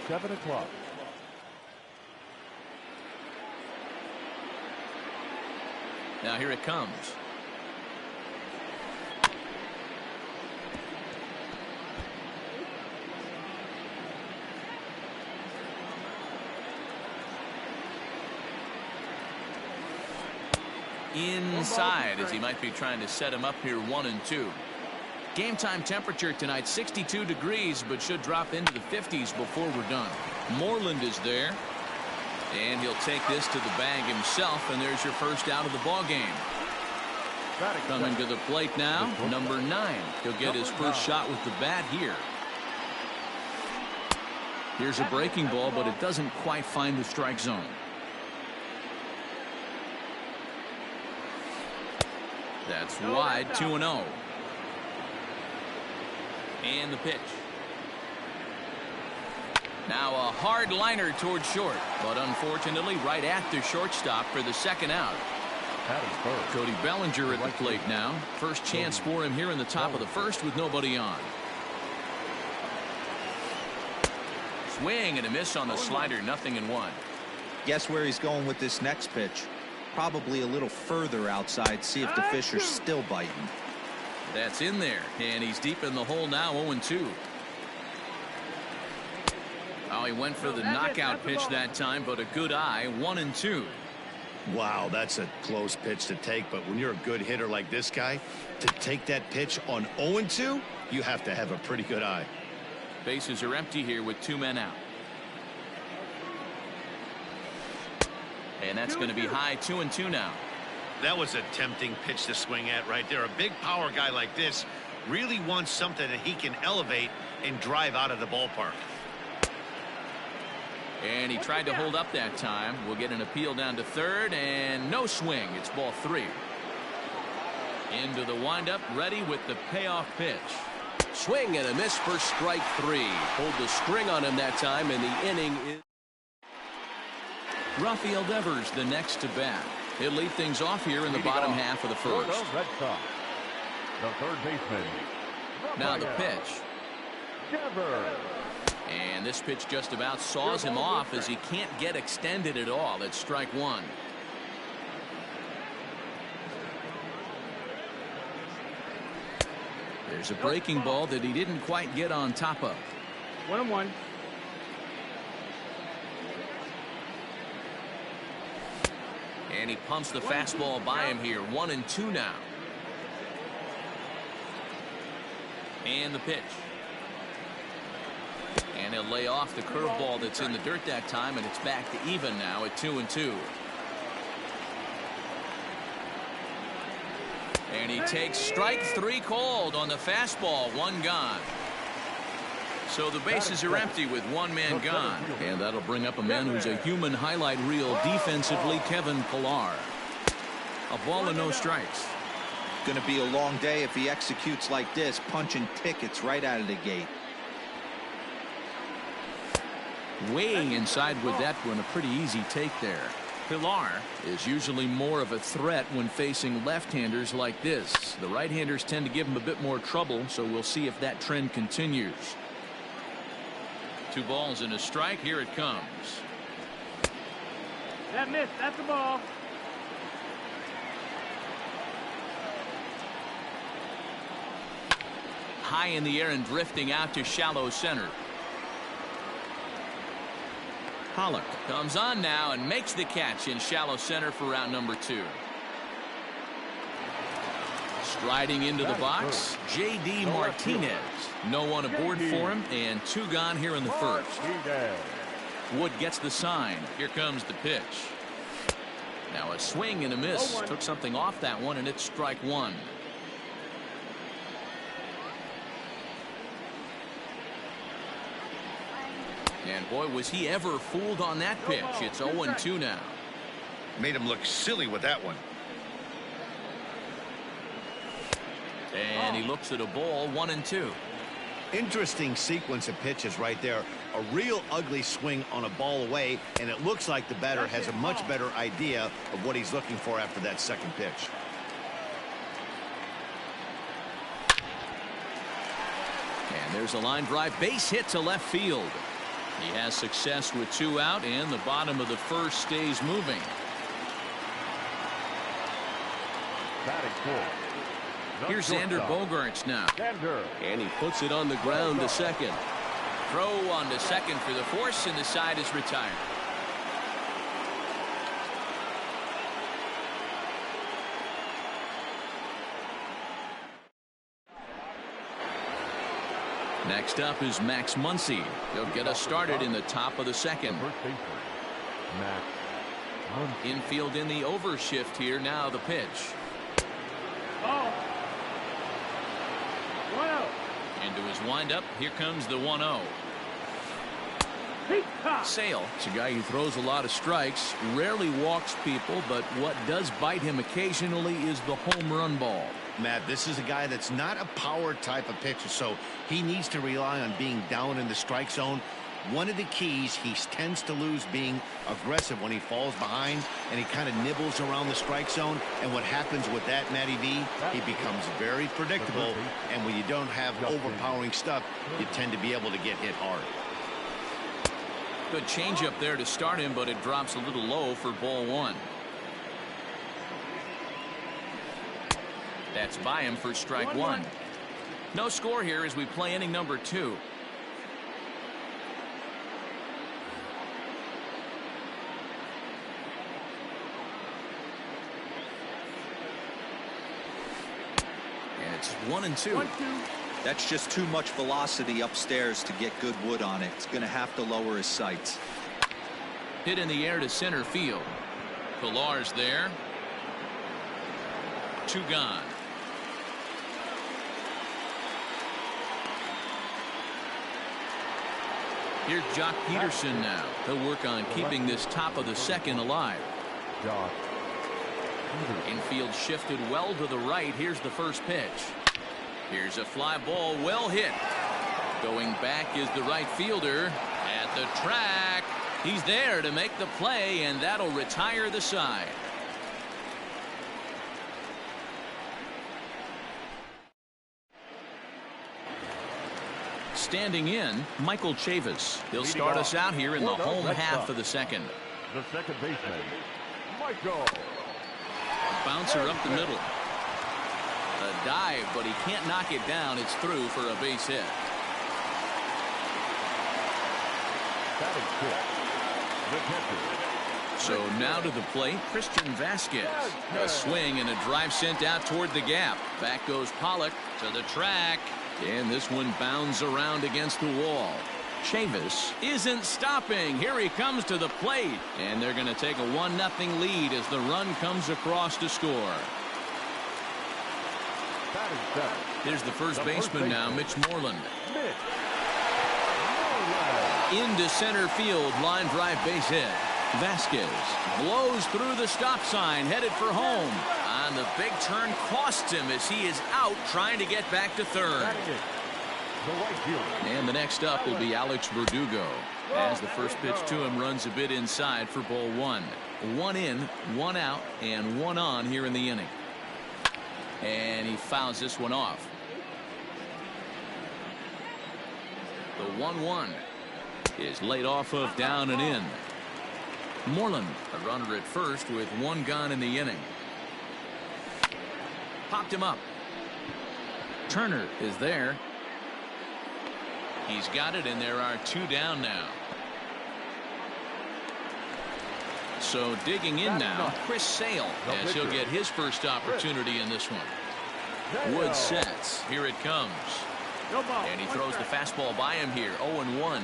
7 o'clock. Now here it comes. Inside, as he might be trying to set him up here 1-2. Game time temperature tonight 62 degrees, but should drop into the 50s before we're done. Moreland is there, and he'll take this to the bag himself, and there's your first out of the ball game. Coming to the plate now, number 9. He'll get his first shot with the bat here. Here's a breaking ball, but it doesn't quite find the strike zone. That's wide, 2-0. And the pitch. Now a hard liner towards short, but unfortunately right at the shortstop for the second out. Cody Bellinger at the plate now. First chance for him here in the top of the first with nobody on. Swing and a miss on the slider, 0-1. Guess where he's going with this next pitch? Probably a little further outside. See if the fish are still biting. That's in there, and he's deep in the hole now, 0-2. Oh, he went for the knockout pitch that time, but a good eye, 1-2. Wow, that's a close pitch to take, but when you're a good hitter like this guy, to take that pitch on 0-2, you have to have a pretty good eye. Bases are empty here with 2 men out. And that's going to be high, 2-2 now. That was a tempting pitch to swing at right there. A big power guy like this really wants something that he can elevate and drive out of the ballpark. And he tried to hold up that time. We'll get an appeal down to third, and no swing. It's ball 3. Into the windup, ready with the payoff pitch. Swing and a miss for strike 3. Pulled the string on him that time, and the inning is. Rafael Devers the next to bat. He'll lead things off here in the bottom half of the first. The third baseman. Now the pitch. And this pitch just about saws him off as he can't get extended at all. It's strike 1. There's a breaking ball that he didn't quite get on top of. 1-1. And he pumps the fastball by him here. 1-2 now. And the pitch. And he'll lay off the curveball that's in the dirt that time, and it's back to even now at 2-2. And he takes strike 3 called on the fastball. 1 gone. So the bases are empty with 1 man gone. And that'll bring up a man who's a human highlight reel defensively, Kevin Pillar. A ball and no strikes. Going to be a long day if he executes like this, punching tickets right out of the gate. Weighing inside with that one, a pretty easy take there. Pillar is usually more of a threat when facing left-handers like this. The right-handers tend to give him a bit more trouble, so we'll see if that trend continues. 2 balls and a strike. Here it comes. That missed. That's the ball. High in the air and drifting out to shallow center. Pollock comes on now and makes the catch in shallow center for round number 2. Striding into the box, J.D. Martinez. No one aboard for him, and 2 gone here in the first. Wood gets the sign. Here comes the pitch. Now a swing and a miss. Took something off that one, and it's strike 1. And boy, was he ever fooled on that pitch. It's 0-2 now. Made him look silly with that one. And he looks at a ball, 1-2. Interesting sequence of pitches right there. A real ugly swing on a ball away, and it looks like the batter has a much better idea of what he's looking for after that second pitch. And there's a line drive base hit to left field. He has success with 2 out, and the bottom of the first stays moving. Batting full. Here's Xander Bogaerts now. Xander. And he puts it on the ground to second. Throw on to second for the force, and the side is retired. Next up is Max Muncy. He'll get us started in the top of the second. First baseman, Max Muncy. Infield in the overshift here. Now the pitch. Oh. 1-0. Into his windup. Here comes the 1-0. Sale. It's a guy who throws a lot of strikes, rarely walks people, but what does bite him occasionally is the home run ball. Matt, this is a guy that's not a power type of pitcher, so he needs to rely on being down in the strike zone. One of the keys, he tends to lose being aggressive when he falls behind, and he kind of nibbles around the strike zone. And what happens with that, Matty V, he becomes very predictable, and when you don't have overpowering stuff, you tend to be able to get hit hard. Good changeup there to start him, but it drops a little low for ball 1. That's by him for strike 1. No score here as we play inning number 2. And it's 1-2. That's just too much velocity upstairs to get good wood on it. It's going to have to lower his sights. Hit in the air to center field. Pilar's there. 2 gone. Here's Jock Peterson now. He'll work on keeping this top of the second alive. Jock Peterson. Infield shifted well to the right. Here's the first pitch. Here's a fly ball, well hit. Going back is the right fielder at the track. He's there to make the play, and that'll retire the side. Standing in, Michael Chavis. He'll start us out here in the home half of the second. The second baseman, Michael. Bouncer up the middle. A dive, but he can't knock it down. It's through for a base hit. Batting fifth, the catcher. So now to the plate, Christian Vasquez. A swing and a drive sent out toward the gap. Back goes Pollock to the track. And this one bounds around against the wall. Chavis isn't stopping. Here he comes to the plate. And they're going to take a 1-0 lead as the run comes across to score. Here's the first baseman now, Mitch Moreland. Into center field, line drive base hit. Vasquez blows through the stop sign, headed for home. On the big turn costs him as he is out trying to get back to third. And the next up will be Alex Verdugo as the first pitch to him runs a bit inside for ball 1. 1 in, 1 out, and 1 on here in the inning. And he fouls this one off. The 1-1 is laid off of down and in. Moreland, a runner at first with 1 gone in the inning. Popped him up. Turner is there. He's got it, and there are 2 down now. So digging in now, Chris Sale, as he'll get his first opportunity in this one. Wood sets. Here it comes. And he throws the fastball by him here. 0-1.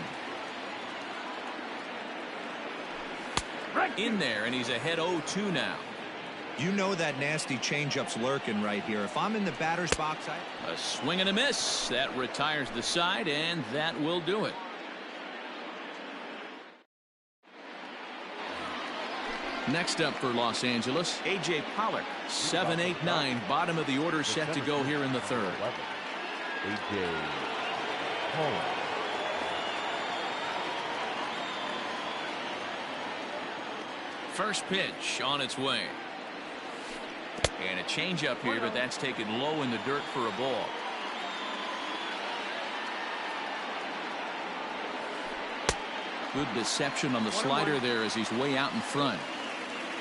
In there, and he's ahead 0-2 now. You know that nasty changeup's lurking right here. If I'm in the batter's box, A swing and a miss. That retires the side, and that will do it. Next up for Los Angeles, A.J. Pollock. 7, 8, 9. Bottom of the order set to go here in the third. A.J. Pollock. First pitch on its way. And a changeup here, but that's taken low in the dirt for a ball. Good deception on the slider there as he's way out in front.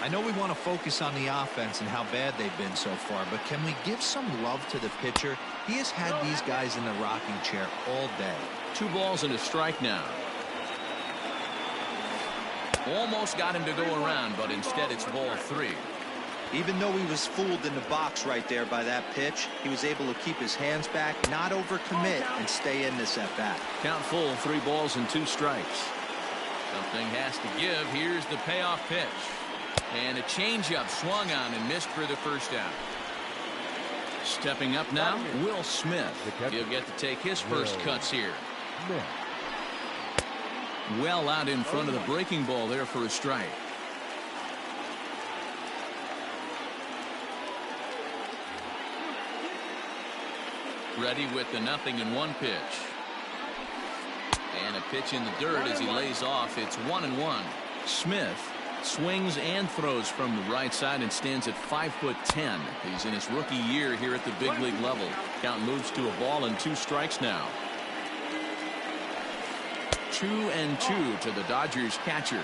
I know we want to focus on the offense and how bad they've been so far, but can we give some love to the pitcher? He has had these guys in the rocking chair all day. 2 balls and a strike now. Almost got him to go around, but instead it's ball 3. Even though he was fooled in the box right there by that pitch, he was able to keep his hands back, not overcommit, and stay in this at-bat. Count full, 3 balls and 2 strikes. Something has to give. Here's the payoff pitch. And a changeup swung on and missed for the first out. Stepping up now, Will Smith. He'll get to take his first cuts here. Well out in front of the breaking ball there for a strike. Ready with the 0-1 pitch. And a pitch in the dirt as he lays off. It's 1-1. Smith swings and throws from the right side and stands at 5'10". He's in his rookie year here at the big league level. Count moves to a ball and 2 strikes now. 2-2 to the Dodgers catcher.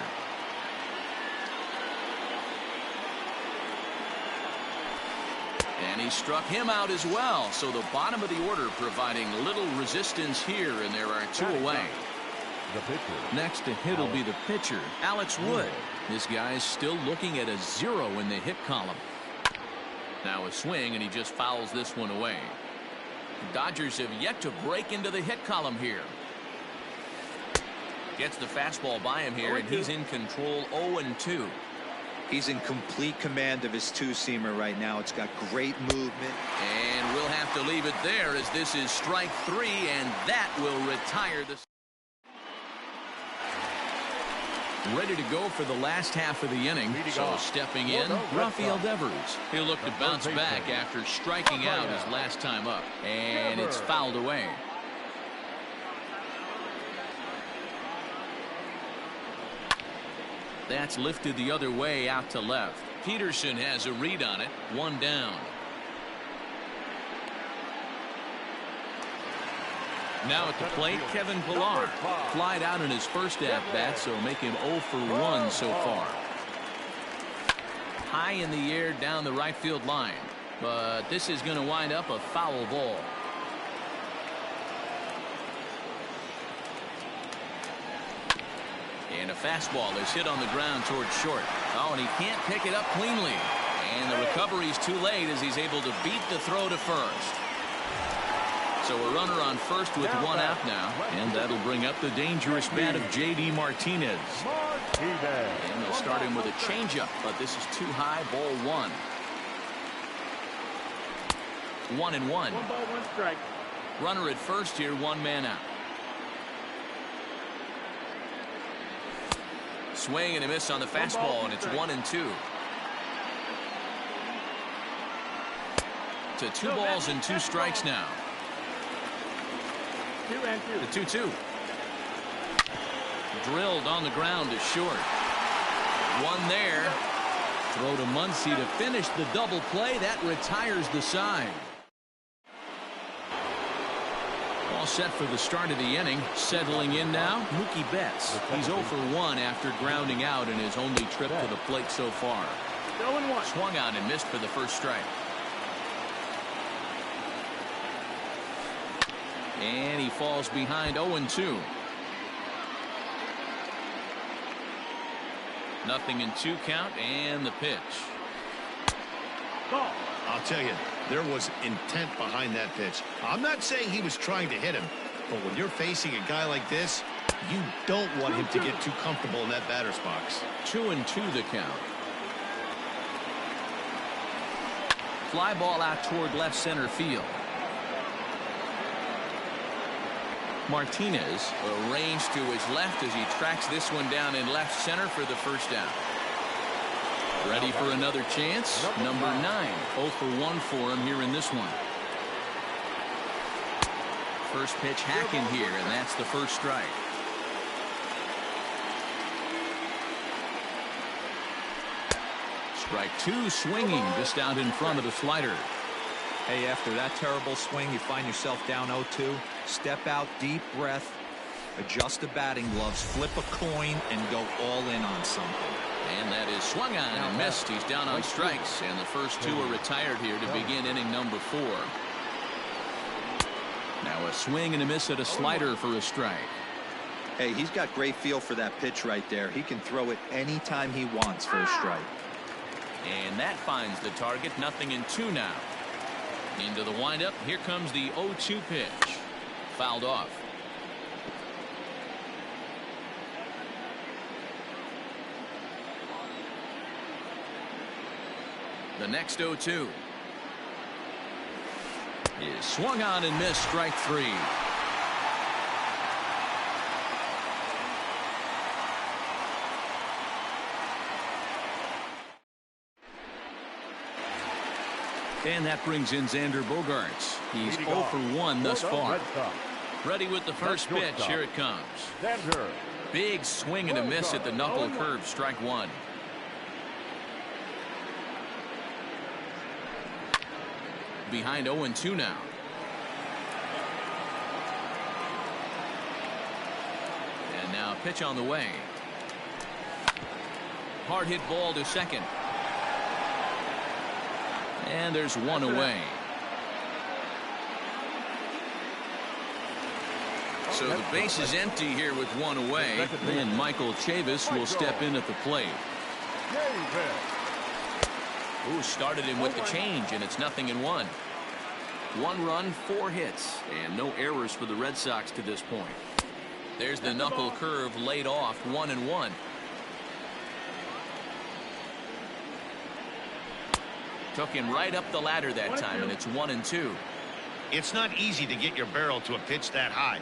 And he struck him out as well. So the bottom of the order providing little resistance here, and there are 2 away. The pitcher. Next to hit will be the pitcher, Alex Wood. This guy's still looking at a 0 in the hit column. Now a swing, and he just fouls this one away. The Dodgers have yet to break into the hit column here. Gets the fastball by him here, and he's in control. 0-2. He's in complete command of his 2-seamer right now. It's got great movement. And we'll have to leave it there as this is strike 3, and that will retire the... Ready to go for the last half of the inning. So stepping in, Rafael Devers. He'll look to bounce back after striking out his last time up. And it's fouled away. That's lifted the other way out to left. Peterson has a read on it. 1 down. Now at the plate, Kevin Pillar. Flied out in his first at-bat, so make him 0 for 1 so far. High in the air down the right field line. But this is going to wind up a foul ball. And a fastball is hit on the ground towards short. Oh, and he can't pick it up cleanly. And the recovery's too late as he's able to beat the throw to first. So a runner on first with 1 out now. And that'll bring up the dangerous bat of J.D. Martinez. And they'll start him with a changeup, but this is too high. Ball 1. 1-1. 1 ball, 1 strike. Runner at first here, 1 man out. Swing and a miss on the fastball, and it's 1-2. To 2 balls and 2 strikes now. 2-2. The 2-2. Drilled on the ground to short. 1 there. Throw to Muncy to finish the double play. That retires the side. All set for the start of the inning. Settling in now, Mookie Betts. He's 0 for 1 after grounding out in his only trip to the plate so far. 0-1. Swung on and missed for the first strike. And he falls behind 0-2. 0-2 count, and the pitch. Ball. I'll tell you, there was intent behind that pitch. I'm not saying he was trying to hit him, but when you're facing a guy like this, you don't want him to get too comfortable in that batter's box. 2-2 the count. Fly ball out toward left center field. Martinez arranged to his left as he tracks this one down in left center for the first down. Ready for another chance. Number 9. 0 for 1 for him here in this one. First pitch hacking here, and that's the first strike. Strike 2 swinging just out in front of the slider. Hey, after that terrible swing, you find yourself down 0-2. Step out, deep breath, Adjust the batting gloves, flip a coin, and go all in on something. And that is swung on and missed. He's down on strikes, and the first two are retired here to begin inning number 4. Now a swing and a miss at a slider for a strike. Hey, he's got great feel for that pitch right there. He can throw it anytime he wants for a strike. And that finds the target. 0-2 now. Into the windup. Here comes the 0-2 pitch. Fouled off. The next 0-2 is swung on and missed. Strike 3. And that brings in Xander Bogaerts. He's 0 for 1 thus far. Ready with the first pitch. Here it comes. Big swing and a miss at the knuckle curve. Strike 1. Behind 0-2 now. And now pitch on the way. Hard hit ball to second. And there's one away. So the base is empty here with one away. And Michael Chavis will step in at the plate. Who started him with the change, and it's 0-1. 1 run, 4 hits, and no errors for the Red Sox to this point. There's the knuckle curve laid off. 1-1. Took him right up the ladder that time, and it's 1-2. It's not easy to get your barrel to a pitch that high.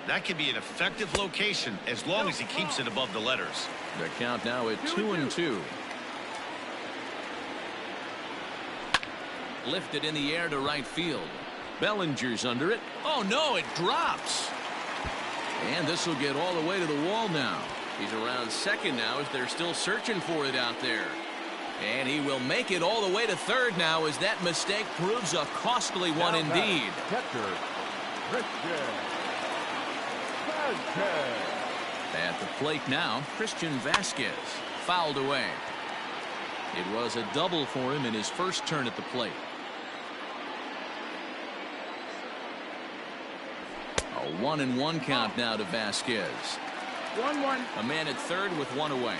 That can be an effective location as long as he keeps it above the letters. The count now at 2-2. Lifted in the air to right field. Bellinger's under it. Oh no, it drops. And this will get all the way to the wall now. He's around second now as they're still searching for it out there. And he will make it all the way to third now as that mistake proves a costly one indeed. At the plate now, Christian Vasquez fouled away. It was a double for him in his first turn at the plate. A 1-1 count now to Vasquez. 1-1. A man at third with one away.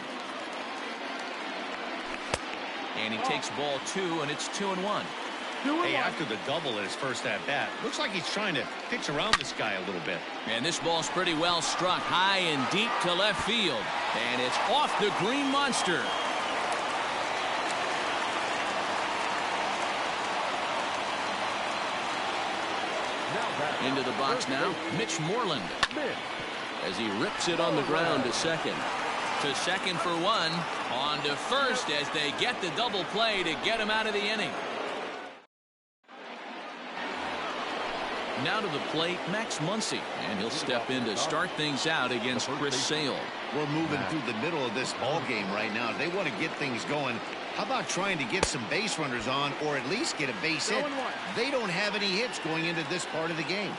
And he takes ball 2, and it's 2-1. Hey, after the double at his first at bat, looks like he's trying to pitch around this guy a little bit. And this ball's pretty well struck high and deep to left field. And it's off the green monster. Into the box now, Mitch Moreland, as he rips it on the ground to second. To second for 1. On to first as they get the double play to get him out of the inning. Now to the plate, Max Muncy, and he'll step in to start things out against Chris Sale. We're moving through the middle of this ball game right now. They want to get things going. How about trying to get some base runners on, or at least get a base hit? They don't have any hits going into this part of the game.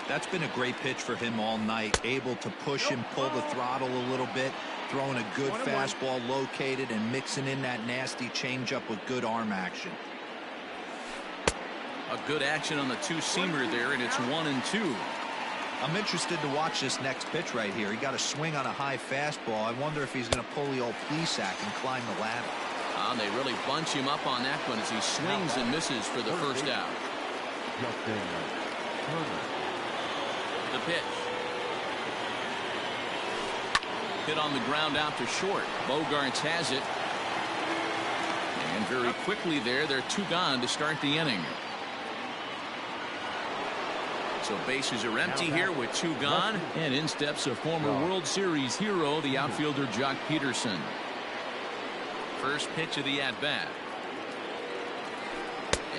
That's been a great pitch for him all night. Able to push him, pull the throttle a little bit, throwing a good fastball located and mixing in that nasty changeup with good arm action. A good action on the two-seamer there, and it's 1-2. I'm interested to watch this next pitch right here. He got a swing on a high fastball. I wonder if he's going to pull the old Plesac and climb the ladder. They really bunch him up on that one as he swings and misses for the first out. The pitch. Hit on the ground out to short. Bogaerts has it. And very quickly there, they're 2 gone to start the inning. So bases are empty here with 2 gone. And in steps a former World Series hero, the outfielder Jock Peterson. First pitch of the at-bat.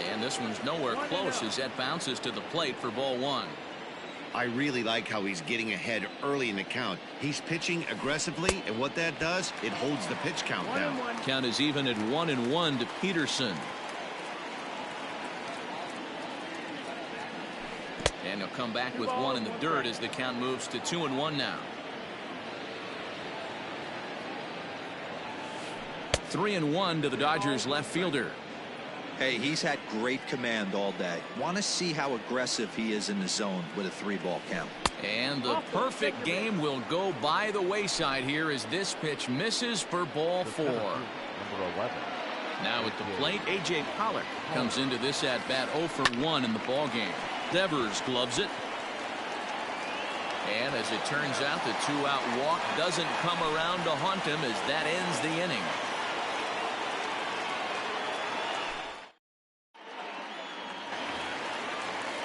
And this one's nowhere close as that bounces to the plate for ball 1. I really like how he's getting ahead early in the count. He's pitching aggressively, and what that does, it holds the pitch count down. Count is even at 1-1 to Peterson. And he'll come back with one in the dirt as the count moves to 2-1 now. 3-1 to the Dodgers left fielder. Hey, he's had great command all day. Want to see how aggressive he is in the zone with a 3-ball count. And the perfect game will go by the wayside here as this pitch misses for ball 4. Number 11. Now at the plate, A.J. Pollock comes into this at-bat 0 for 1 in the ballgame. Devers gloves it. And as it turns out, the 2-out walk doesn't come around to haunt him as that ends the inning.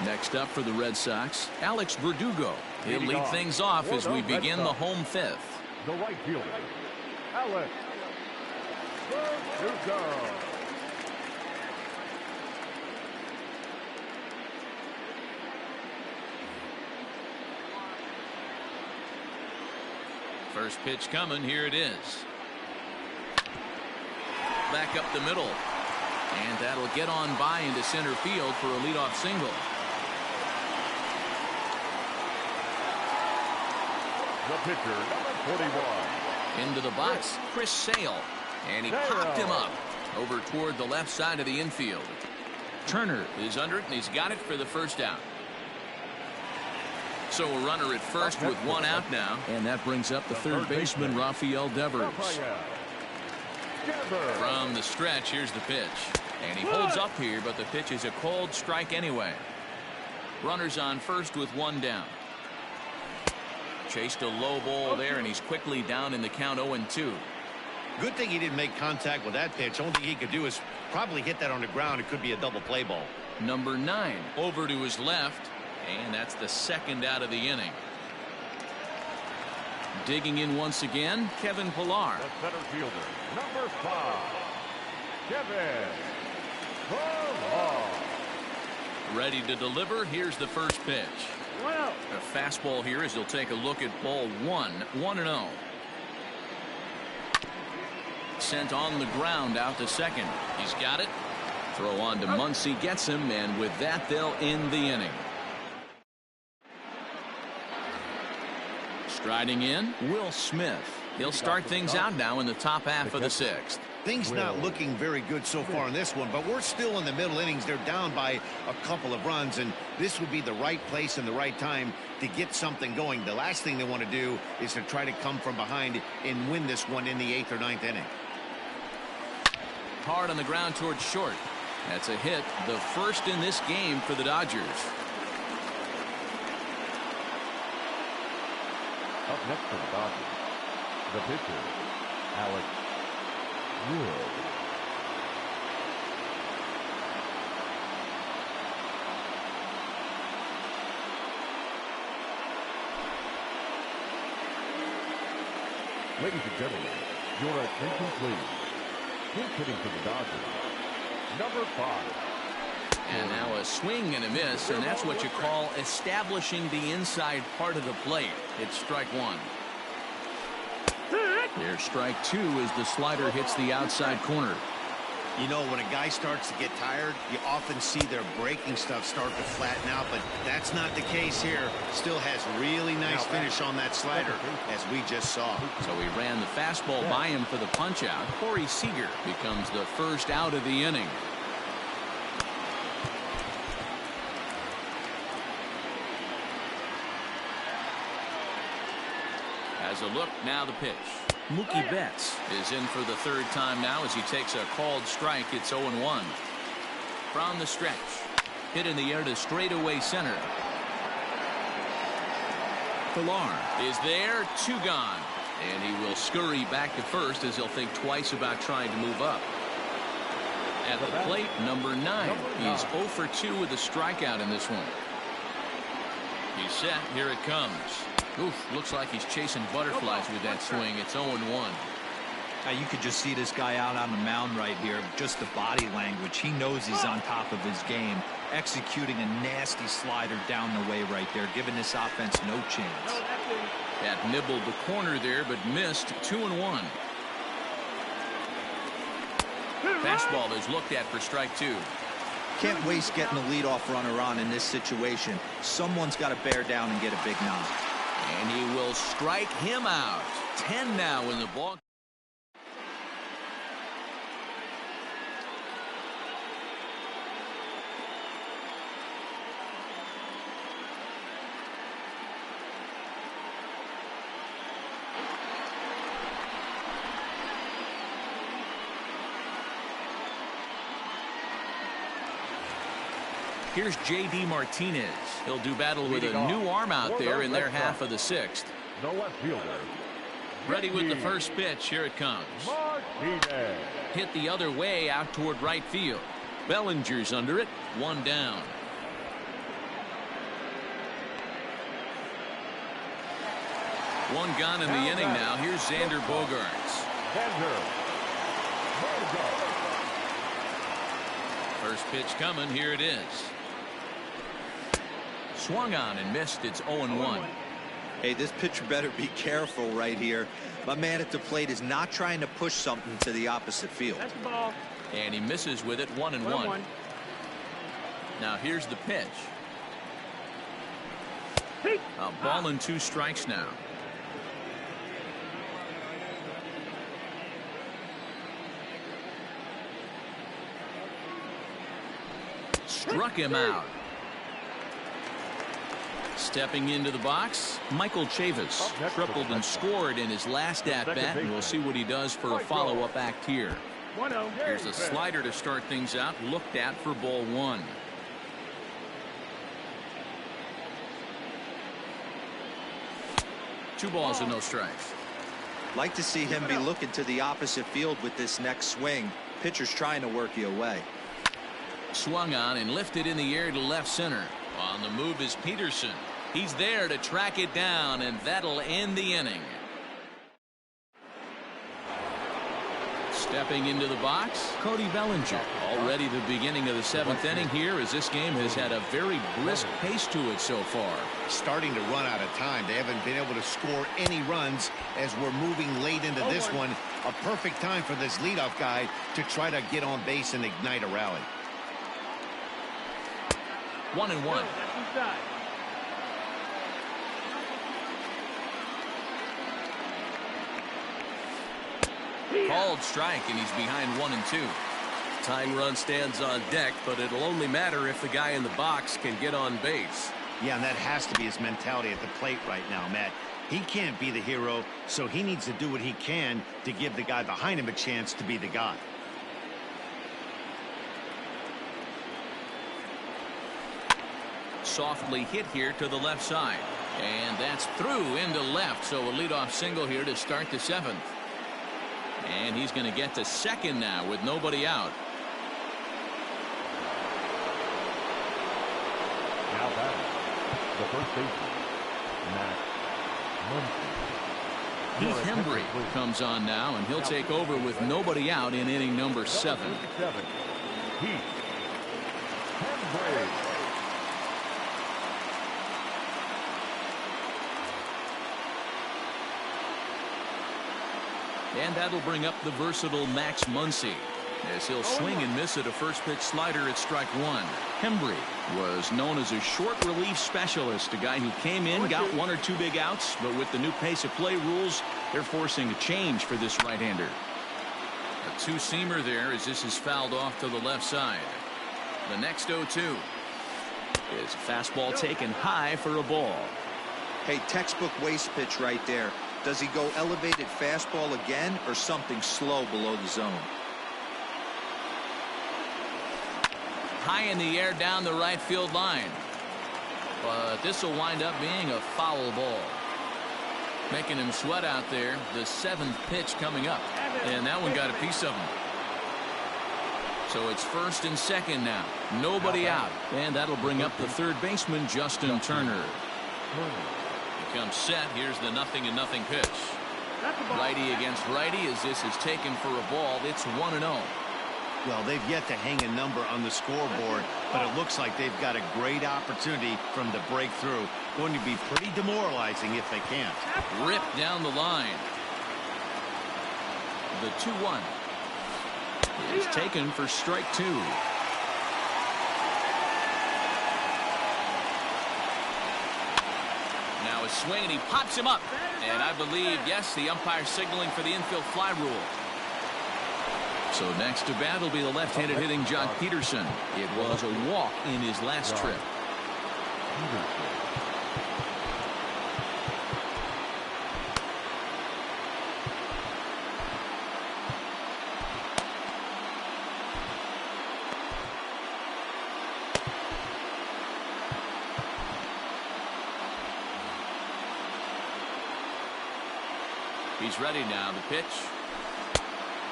Next up for the Red Sox, Alex Verdugo. He'll lead things off as we begin the home 5th. The right fielder, Alex Verdugo. First pitch coming. Here it is. Back up the middle. And that'll get on by into center field for a leadoff single. The pitcher, number 41. Into the box, Chris Sale. And he popped him up over toward the left side of the infield. Turner is under it, and he's got it for the first out. So a runner at first with one out now. And that brings up the third baseman, Rafael Devers. From the stretch, here's the pitch. And he holds up here, but the pitch is a cold strike anyway. Runners on first with one down. Chased a low ball there, and he's quickly down in the count 0-2. Good thing he didn't make contact with that pitch. Only thing he could do is probably hit that on the ground. It could be a double play ball. Number 9 over to his left. And that's the second out of the inning. Digging in once again, Kevin Pillar. The center fielder, number 5, Kevin Pillar. Ready to deliver. Here's the first pitch. A fastball here as he'll take a look at ball 1, 1-0. Sent on the ground out to second. He's got it. Throw on to Muncy, gets him, and with that they'll end the inning. Striding in, Will Smith. He'll start things out now in the top half of the 6th. Things not looking very good so far in this one, but we're still in the middle innings. They're down by a couple of runs, and this would be the right place and the right time to get something going. The last thing they want to do is to try to come from behind and win this one in the 8th or 9th inning. Hard on the ground towards short. That's a hit, the first in this game for the Dodgers. Up next for the Dodgers, the pitcher, Alex Wood. Ladies and gentlemen, your attention please. He's hitting for the Dodgers, number 5. And now a swing and a miss, and that's what you call establishing the inside part of the plate. It's strike 1. There's strike 2 as the slider hits the outside corner. You know, when a guy starts to get tired, you often see their breaking stuff start to flatten out, but that's not the case here. Still has really nice finish on that slider, as we just saw. So he ran the fastball by him for the punch-out. Corey Seager becomes the first out of the inning. As a look, now the pitch. Mookie Betts is in for the third time now as he takes a called strike. It's 0-1. From the stretch. Hit in the air to straightaway center. Pillar is there, 2 gone. And he will scurry back to first as he'll think twice about trying to move up. At the plate, number 9. He's 0 for 2 with a strikeout in this one. He's set. Here it comes. Oof, looks like he's chasing butterflies with that swing. It's 0-1. Now you could just see this guy out on the mound right here. Just the body language. He knows he's on top of his game. Executing a nasty slider down the way right there, giving this offense no chance. That nibbled the corner there, but missed. 2-1. Fastball is looked at for strike 2. Can't waste getting the leadoff runner on in this situation. Someone's got to bear down and get a big knock. And he will strike him out. 10 now in the ball. Here's J.D. Martinez. He'll do battle with a new arm out there in their half of the sixth. The left fielder. Ready with the first pitch. Here it comes. Martinez. Hit the other way out toward right field. Bellinger's under it. One down. One gone in the inning now. Here's Xander Bogaerts. First pitch coming. Here it is. Swung on and missed. It's 0-1. Hey, this pitcher better be careful right here. My man at the plate is not trying to push something to the opposite field. That's the ball. And he misses with it. 1-1. Now here's the pitch. A ball and 2 strikes now. Struck him out. Stepping into the box, Michael Chavis tripled and scored in his last at-bat, and we'll see what he does for a follow-up act here. Here's a slider to start things out, looked at for ball 1. Two balls and no strikes. Like to see him be looking to the opposite field with this next swing. Pitcher's trying to work you away. Swung on and lifted in the air to left center. On the move is Peterson. He's there to track it down, and that'll end the inning. Stepping into the box, Cody Bellinger. Already the beginning of the 7th inning here, as this game has had a very brisk pace to it so far. Starting to run out of time. They haven't been able to score any runs as we're moving late into this one. A perfect time for this leadoff guy to try to get on base and ignite a rally. 1-1. Called strike, and he's behind 1-2. Tying run stands on deck, but it'll only matter if the guy in the box can get on base. Yeah, and that has to be his mentality at the plate right now, Matt. He can't be the hero, so he needs to do what he can to give the guy behind him a chance to be the guy. Softly hit here to the left side, and that's through into left, so a leadoff single here to start the 7th. And he's going to get to second now with nobody out. Now batting, the first baseman, Matt Muncy. Heath Hembry comes on now, and he'll take over with nobody out in inning number 7. Heath Hembry. And that'll bring up the versatile Max Muncy, as he'll swing and miss at a first pitch slider at strike 1. Hembry was known as a short relief specialist, a guy who came in, got 1 or 2 big outs, but with the new pace of play rules, they're forcing a change for this right-hander. A 2-seamer there as this is fouled off to the left side. The next 0-2 is a fastball taken high for a ball. Hey, textbook waste pitch right there. Does he go elevated fastball again or something slow below the zone? High in the air down the right field line. But this will wind up being a foul ball. Making him sweat out there. The 7th pitch coming up. And that one got a piece of him. So it's first and second now. Nobody out. And that'll bring up the third baseman, Justin Turner. He comes set. Here's the 0-0 pitch. Righty against righty as this is taken for a ball. It's 1-0. Well, they've yet to hang a number on the scoreboard, but it looks like they've got a great opportunity from the breakthrough. Going to be pretty demoralizing if they can't. Ripped down the line. The 2-1 is taken for strike 2. a swing, and he pops him up. And I believe, yes, the umpire signaling for the infield fly rule. So next to bat will be the left-handed hitting Jock Peterson. It was a walk in his last trip. He's ready now. The pitch.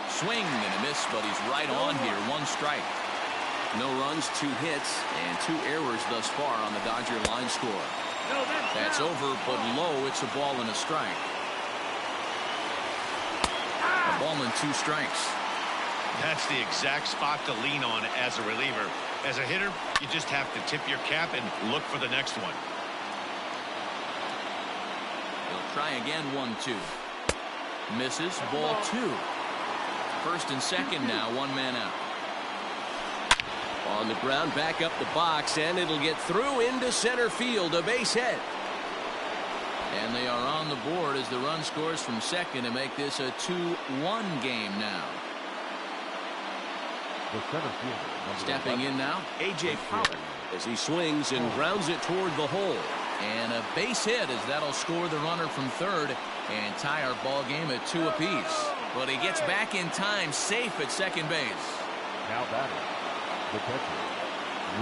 Swing and a miss, but he's right on here. One strike. No runs, 2 hits, and 2 errors thus far on the Dodger line score. That's over, but low. It's a ball and a strike. A ball and 2 strikes. That's the exact spot to lean on as a reliever. As a hitter, you just have to tip your cap and look for the next one. He'll try again. 1-2. Misses. Ball 2. First and second now. 1 man out. On the ground, back up the box, and it'll get through into center field. A base hit. And they are on the board as the run scores from second to make this a 2-1 game now. Stepping in now, A.J. Pollock as he swings and grounds it toward the hole. And a base hit as that'll score the runner from third and tie our ball game at 2 apiece. But he gets back in time, safe at second base. Now batting, the pitcher,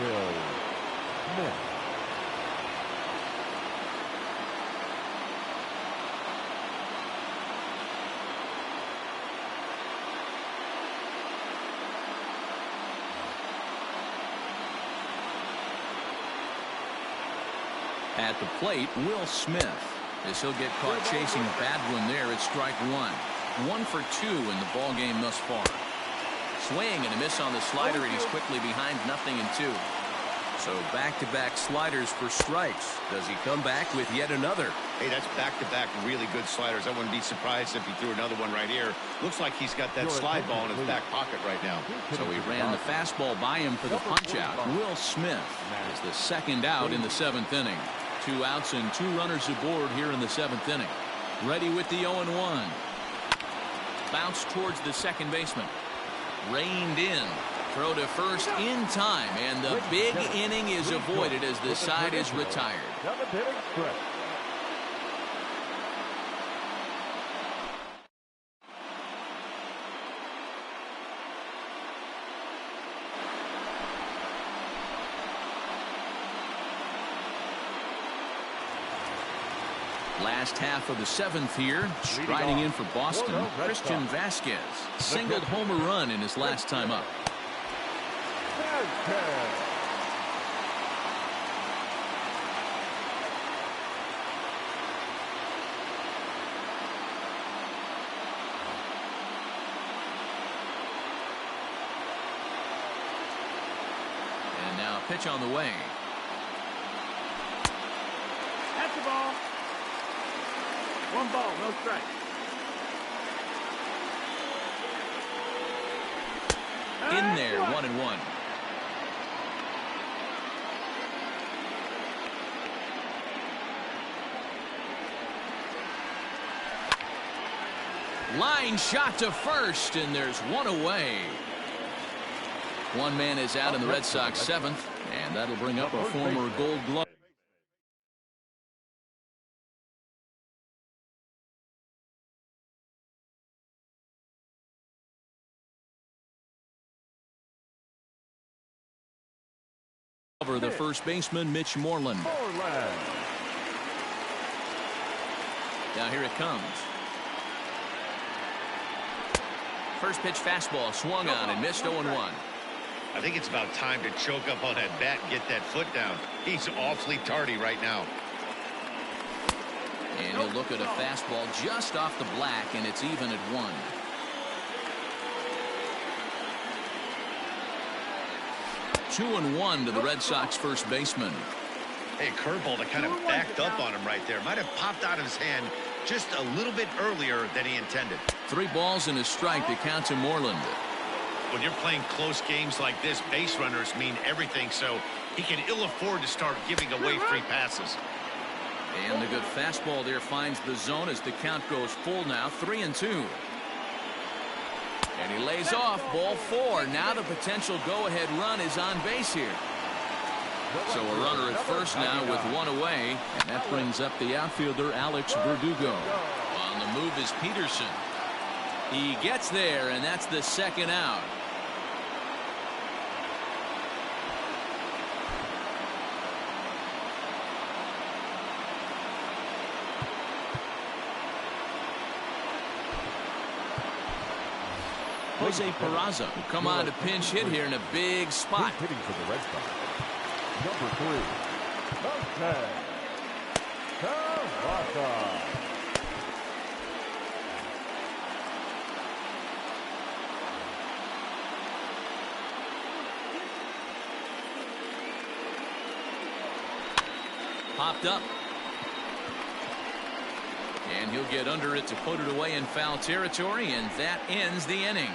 Will Smith. At the plate, Will Smith. As he'll get caught chasing a bad one there at strike 1. 1 for 2 in the ball game thus far. Swing and a miss on the slider, and he's quickly behind 0-2. So back-to-back sliders for strikes. Does he come back with yet another? Hey, that's back-to-back really good sliders. I wouldn't be surprised if he threw another one right here. Looks like he's got that slide ball in his back pocket right now. So he ran the fastball by him for the punch-out. Will Smith is the second out in the 7th inning. 2 outs and 2 runners aboard here in the 7th inning. Ready with the 0-1. Bounce towards the second baseman. Reined in. Throw to first in time, and the big inning is avoided as the side is retired. Last half of the 7th here, striding in for Boston, Christian Vasquez singled home a run in his last time up. And now a pitch on the way. That's the ball. 1 ball, no strike. In there, 1-1. Line shot to first, and there's 1 away. 1 man is out in the Red Sox 7th, and that'll bring up a former Gold Glove. The first baseman, Mitch Moreland. Now here it comes. First pitch fastball swung on and missed 0-1. I think it's about time to choke up on that bat and get that foot down. He's awfully tardy right now. And he'll look at a fastball just off the black, and it's even at 1. Two and 1 to the Red Sox first baseman. Hey, curveball that kind of backed up on him right there. Might have popped out of his hand just a little bit earlier than he intended. 3 balls and a strike to count to Moreland. When you're playing close games like this, base runners mean everything, so he can ill afford to start giving away free passes. And the good fastball there finds the zone as the count goes full now, 3-2. And he lays off, ball 4. Now the potential go-ahead run is on base here. So a runner at first now with one away, and that brings up the outfielder Alex Verdugo. On the move is Peterson. He gets there, and that's the second out. Jose Peraza will come on to pinch hit here in a big spot. Hitting for the Red Sox. Number 3. Jose Peraza. Popped up. And he'll get under it to put it away in foul territory, and that ends the inning.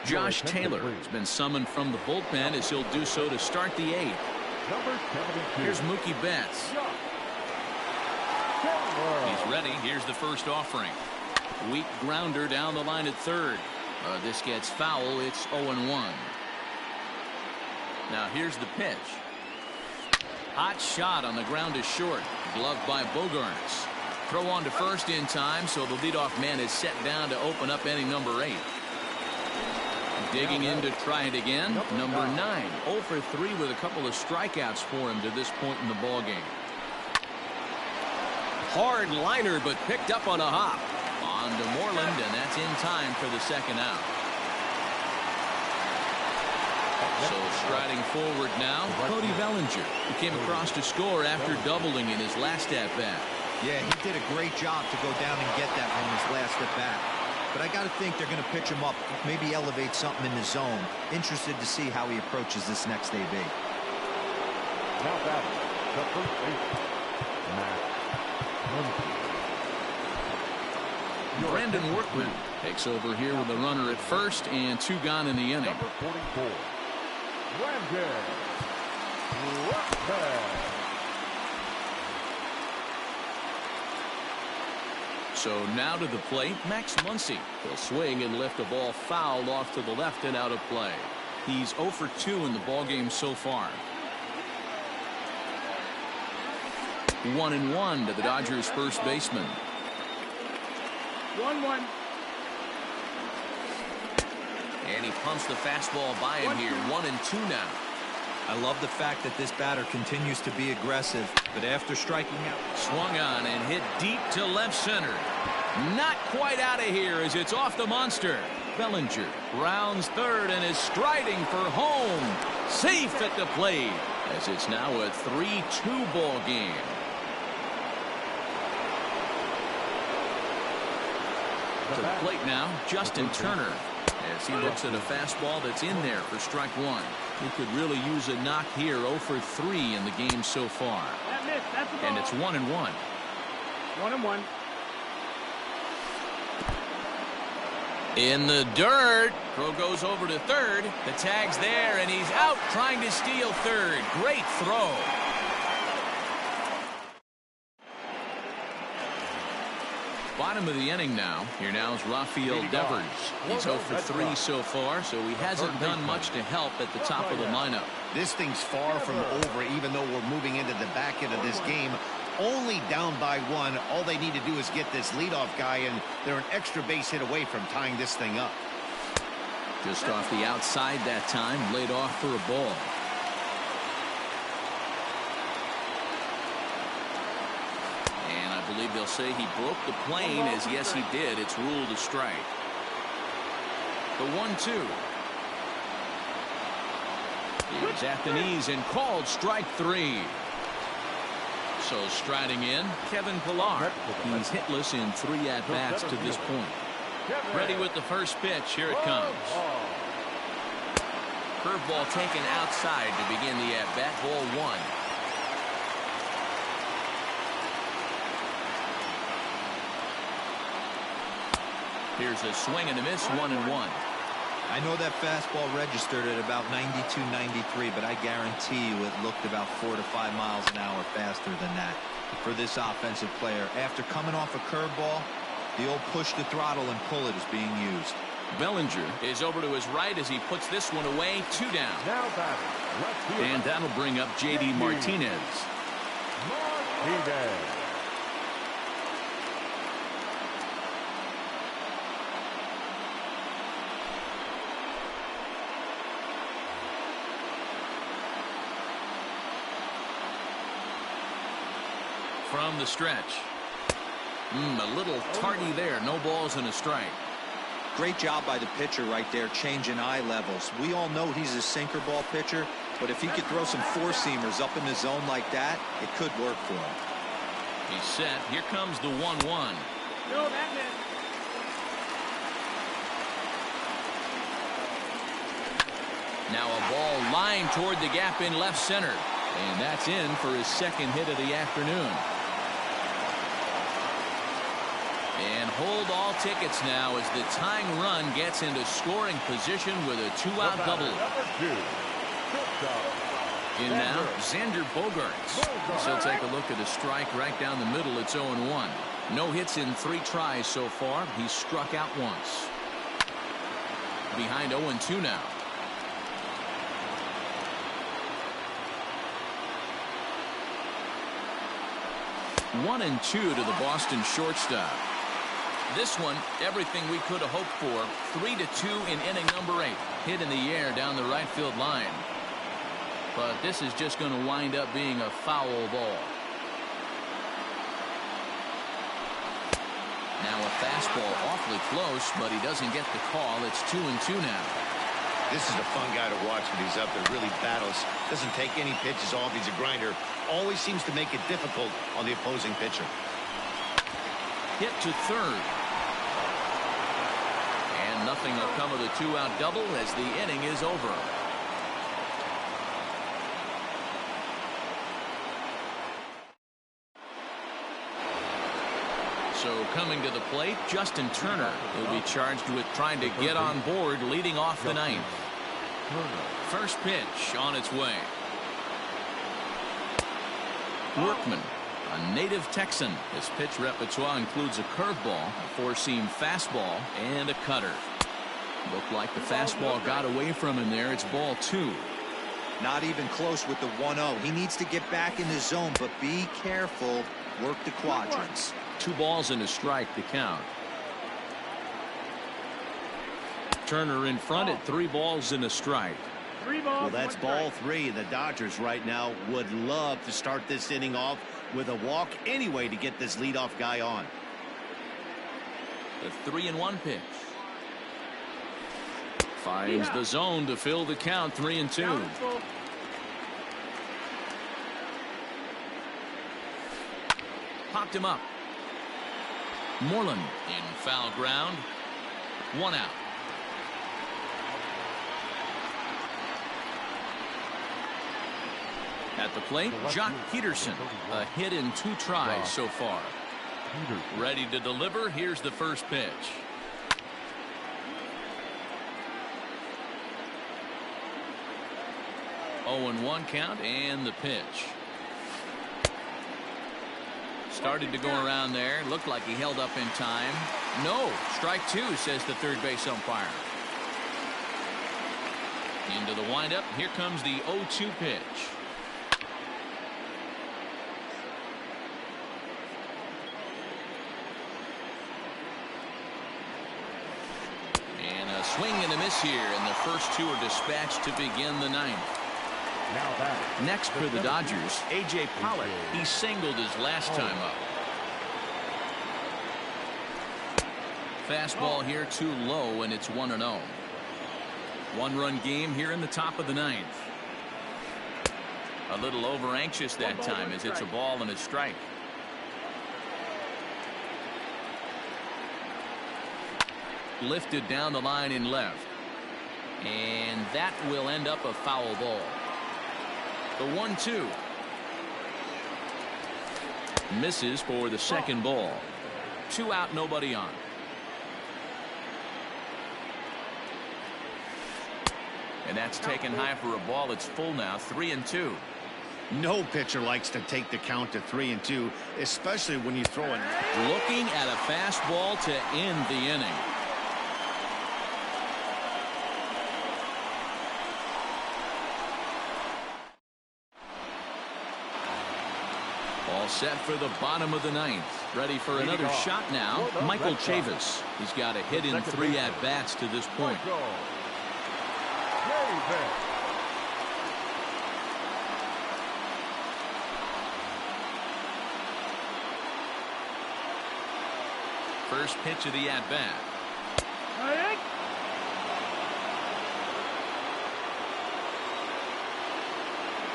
Josh Taylor has been summoned from the bullpen as he'll do so to start the 8th. Number 72. Here's Mookie Betts. He's ready. Here's the first offering. Weak grounder down the line at third. This gets foul. It's 0-1. Now here's the pitch. Hot shot on the ground is short. Gloved by Bogarts. Throw on to first in time, so the leadoff man is set down to open up inning number 8. Digging in to try it again. Number 9. 0 for 3 with a couple of strikeouts for him to this point in the ballgame. Hard liner, but picked up on a hop. On to Moreland, and that's in time for the second out. So striding forward now, Cody Bellinger, who came across to score after doubling in his last at-bat. Yeah, he did a great job to go down and get that one his last at-bat. But I got to think they're going to pitch him up, maybe elevate something in the zone. Interested to see how he approaches this next AB. Now batting, the first baseman, Matt Muncy. Brandon Workman takes over here with a runner at first and 2 gone in the inning. Number 44, Brandon Workman. So now to the plate, Max Muncy. He'll swing and lift a ball foul off to the left and out of play. He's 0 for 2 in the ballgame so far. 1-1 to the Dodgers first baseman. 1-1. And he pumps the fastball by him here. 1-2 now. I love the fact that this batter continues to be aggressive, but after striking out. Swung on and hit deep to left center. Not quite out of here as it's off the monster. Bellinger rounds third and is striding for home. Safe at the plate as it's now a 3-2 ball game. To the plate now, Justin Turner, as he looks at a fastball that's in there for strike 1. He could really use a knock here. 0 for 3 in the game so far. That missed. That's a ball. And it's 1-1. 1-1. In the dirt. Crow goes over to third. The tag's there, and he's out trying to steal third. Great throw. Bottom of the inning now. Here now is Rafael Devers. He's 0 for 3 so far, so he hasn't done much to help at the top of the lineup. This thing's far from over, even though we're moving into the back end of this game. Only down by 1. All they need to do is get this leadoff guy, and they're an extra base hit away from tying this thing up. Just off the outside that time, laid off for a ball. And I believe they'll say he broke the plane, as yes he did. It's ruled a strike. The 1-2. He's at the knees and called strike 3. So striding in, Kevin Pillar. He's hitless in 3 at-bats to this point. Ready with the first pitch. Here it comes. Curveball taken outside to begin the at-bat. Ball 1. Here's a swing and a miss, 1-1. I know that fastball registered at about 92, 93, but I guarantee you it looked about 4 to 5 miles an hour faster than that for this offensive player. After coming off a curveball, the old push the throttle and pull it is being used. Bellinger is over to his right as he puts this one away. 2 down. Now batting, left fielder. And that'll bring up J.D. Martinez. Martinez. From the stretch. A little tardy there. No balls and a strike. Great job by the pitcher right there, changing eye levels. We all know he's a sinker ball pitcher, but if he could throw some four-seamers up in the zone like that, it could work for him. He's set. Here comes the 1-1. No, that meant. Now a ball lined toward the gap in left center. And that's in for his second hit of the afternoon. And hold all tickets now as the tying run gets into scoring position with a 2-out double. Number 2. In now, Xander Bogaerts. So take a look at a strike right down the middle. It's 0-1. No hits in 3 tries so far. He's struck out once. Behind 0-2 now. One and 2 to the Boston shortstop. This one, everything we could have hoped for. 3-2 in inning number 8. Hit in the air down the right field line. But this is just going to wind up being a foul ball. Now a fastball awfully close, but he doesn't get the call. It's 2-2 now. This is a fun guy to watch when he's up there. Really battles. Doesn't take any pitches off. He's a grinder. Always seems to make it difficult on the opposing pitcher. Hit to third. And nothing will come of the 2-out double as the inning is over. So coming to the plate, Justin Turner will be charged with trying to get on board leading off the ninth. First pitch on its way. Workman, a native Texan. His pitch repertoire includes a curveball, a four-seam fastball, and a cutter. Looked like the fastball got away from him there. It's ball 2. Not even close with the 1-0. He needs to get back in the zone, but be careful. Work the quadrants. 2 balls and a strike to count. Turner in front at 3 balls and a strike. 3 balls. Well, that's ball 3. The Dodgers right now would love to start this inning off with a walk anyway to get this leadoff guy on. The 3-1 pitch. Finds the zone to fill the count. 3-2. Popped him up. Moreland in foul ground. 1 out. At the plate, Jock Peterson. A hit in 2 tries so far. Ready to deliver. Here's the first pitch. Oh, and 1 count and the pitch. Started to go around there. Looked like he held up in time. No. Strike 2, says the third base umpire. Into the windup. Here comes the 0-2 pitch. And a swing and a miss here, and the first 2 are dispatched to begin the ninth. Now back. Next for the Dodgers, A.J. Pollock. He singled his last time up. Fastball here too low, and it's 1-0. 1-run game here in the top of the ninth. A little over anxious that time as it's a ball and a strike. Lifted down the line in left. And that will end up a foul ball. The 1-2. Misses for the second ball. 2 out, nobody on. And that's taken high for a ball. It's full now, 3-2. No pitcher likes to take the count to 3-2, especially when you throw it. Looking at a fastball to end the inning. All set for the bottom of the ninth. Ready for another shot now. Michael Chavis. He's got a hit in 3 at-bats to this point. First pitch of the at-bat.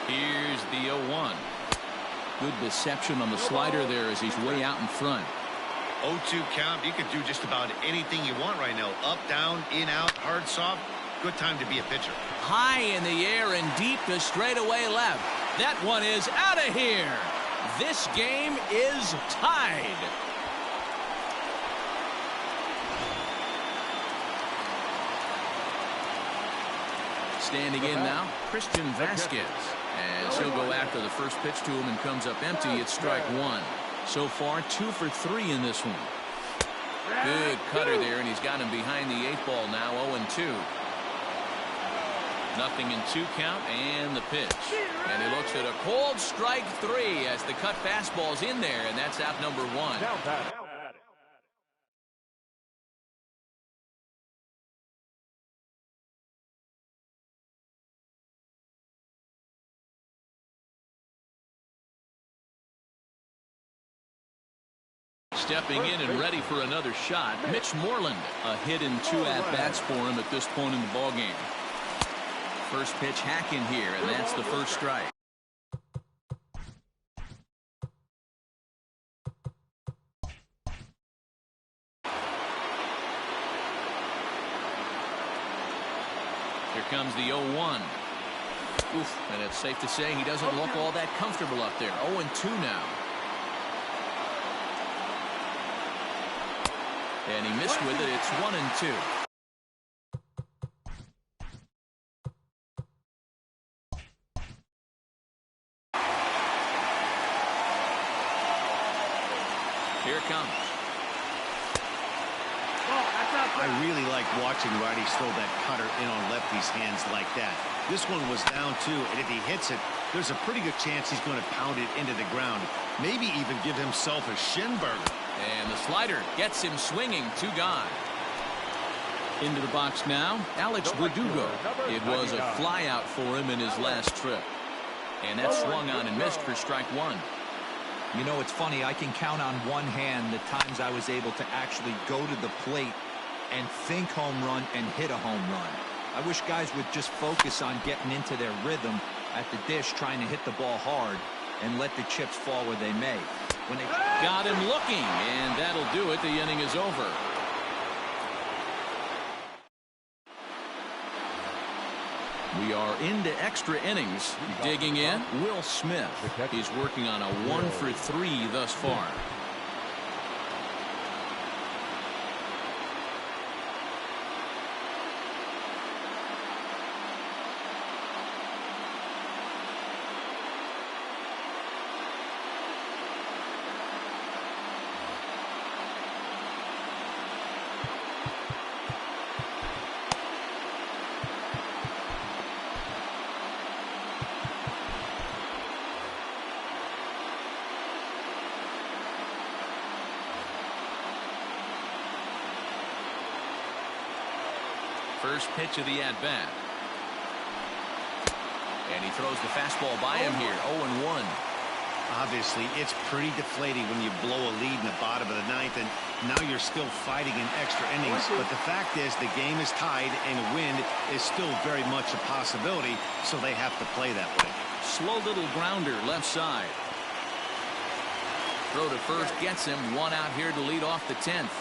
Here's the 0-1. Good deception on the slider there as he's way out in front. 0-2 count. You can do just about anything you want right now. Up, down, in, out, hard, soft. Good time to be a pitcher. High in the air and deep to straightaway left. That one is out of here. This game is tied. Standing in now, Christian Vasquez. As he'll go after the first pitch to him and comes up empty. It's strike 1. So far, 2 for 3 in this one. Good cutter there, and he's got him behind the 8 ball now, 0-2. Nothing in 2 count, and the pitch. And he looks at a cold strike 3 as the cut fastball's in there, and that's out number 1. Stepping in and ready for another shot, Mitch Moreland. A hit in 2 at-bats for him at this point in the ballgame. First pitch hack in here, and that's the first strike. Here comes the 0-1. Oof, and it's safe to say he doesn't look all that comfortable up there. 0-2 now. And he missed with it. It's 1-2. Here it comes. I really like watching righties throw that cutter in on lefties' hands like that. This one was down 2, and if he hits it, there's a pretty good chance he's going to pound it into the ground. Maybe even give himself a shin burger. And the slider gets him swinging. 2 gone. Into the box now, Alex Verdugo. It was a fly out for him in his last trip. And that swung on and missed for strike 1. You know, it's funny. I can count on one hand the times I was able to actually go to the plate and think home run and hit a home run. I wish guys would just focus on getting into their rhythm at the dish, trying to hit the ball hard and let the chips fall where they may. When they got him looking, and that'll do it. The inning is over. We are into extra innings. Digging in, Will Smith. He's working on a 1 for 3 thus far. First pitch of the at-bat. And he throws the fastball by him here. 0-1. Obviously, it's pretty deflating when you blow a lead in the bottom of the 9th, and now you're still fighting in extra innings. But the fact is, the game is tied, and a win is still very much a possibility, so they have to play that way. Slow little grounder left side. Throw to first gets him. 1 out here to lead off the 10th.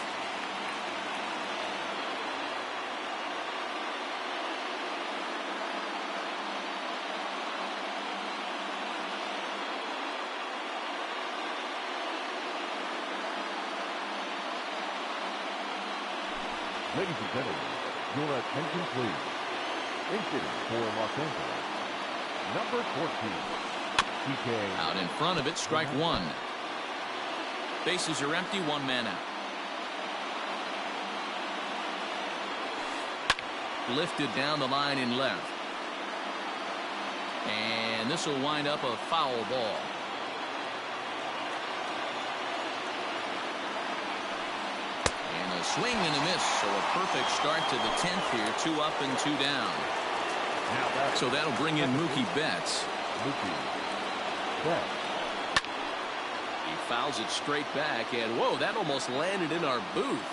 Ladies and gentlemen, your attention please. Infield for Los Angeles, number 14, TK. Out in front of it, strike one. Bases are empty, one man out. Lifted down the line in left. And this will wind up a foul ball. And a swing and a miss, so a perfect start to the 10th here. 2 up and 2 down. So that'll bring in Mookie Betts. Mookie Betts. He fouls it straight back, and whoa, that almost landed in our booth.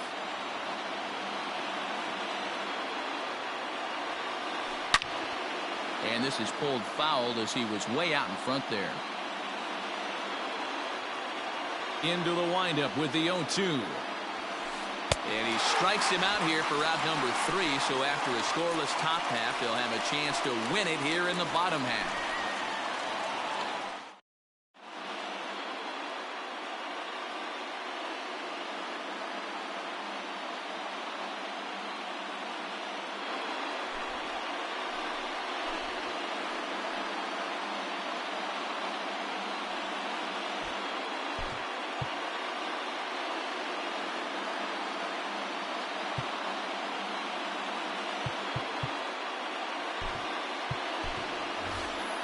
And this is pulled foul as he was way out in front there. Into the windup with the 0-2. And he strikes him out here for out number 3. So after a scoreless top half, they'll have a chance to win it here in the bottom half.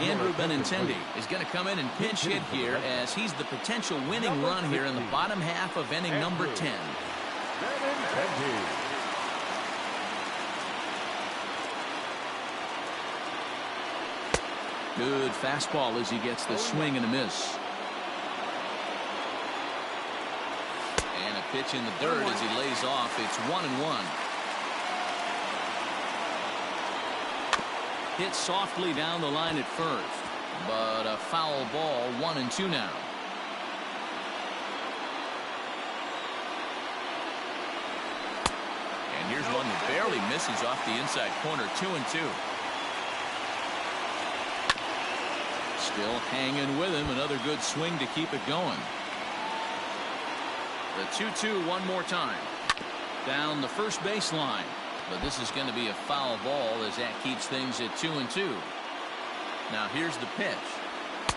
Andrew Benintendi is going to come in and pinch hit here as he's the potential winning run here in the bottom half of inning number 10. Good fastball as he gets the swing and a miss. And a pitch in the dirt as he lays off. It's 1-1. Hit softly down the line at first, but a foul ball. 1-2 now. And here's one that barely misses off the inside corner. 2-2. Still hanging with him. Another good swing to keep it going. The 2-2 one more time. Down the first baseline. But this is going to be a foul ball as that keeps things at 2-2. Now here's the pitch.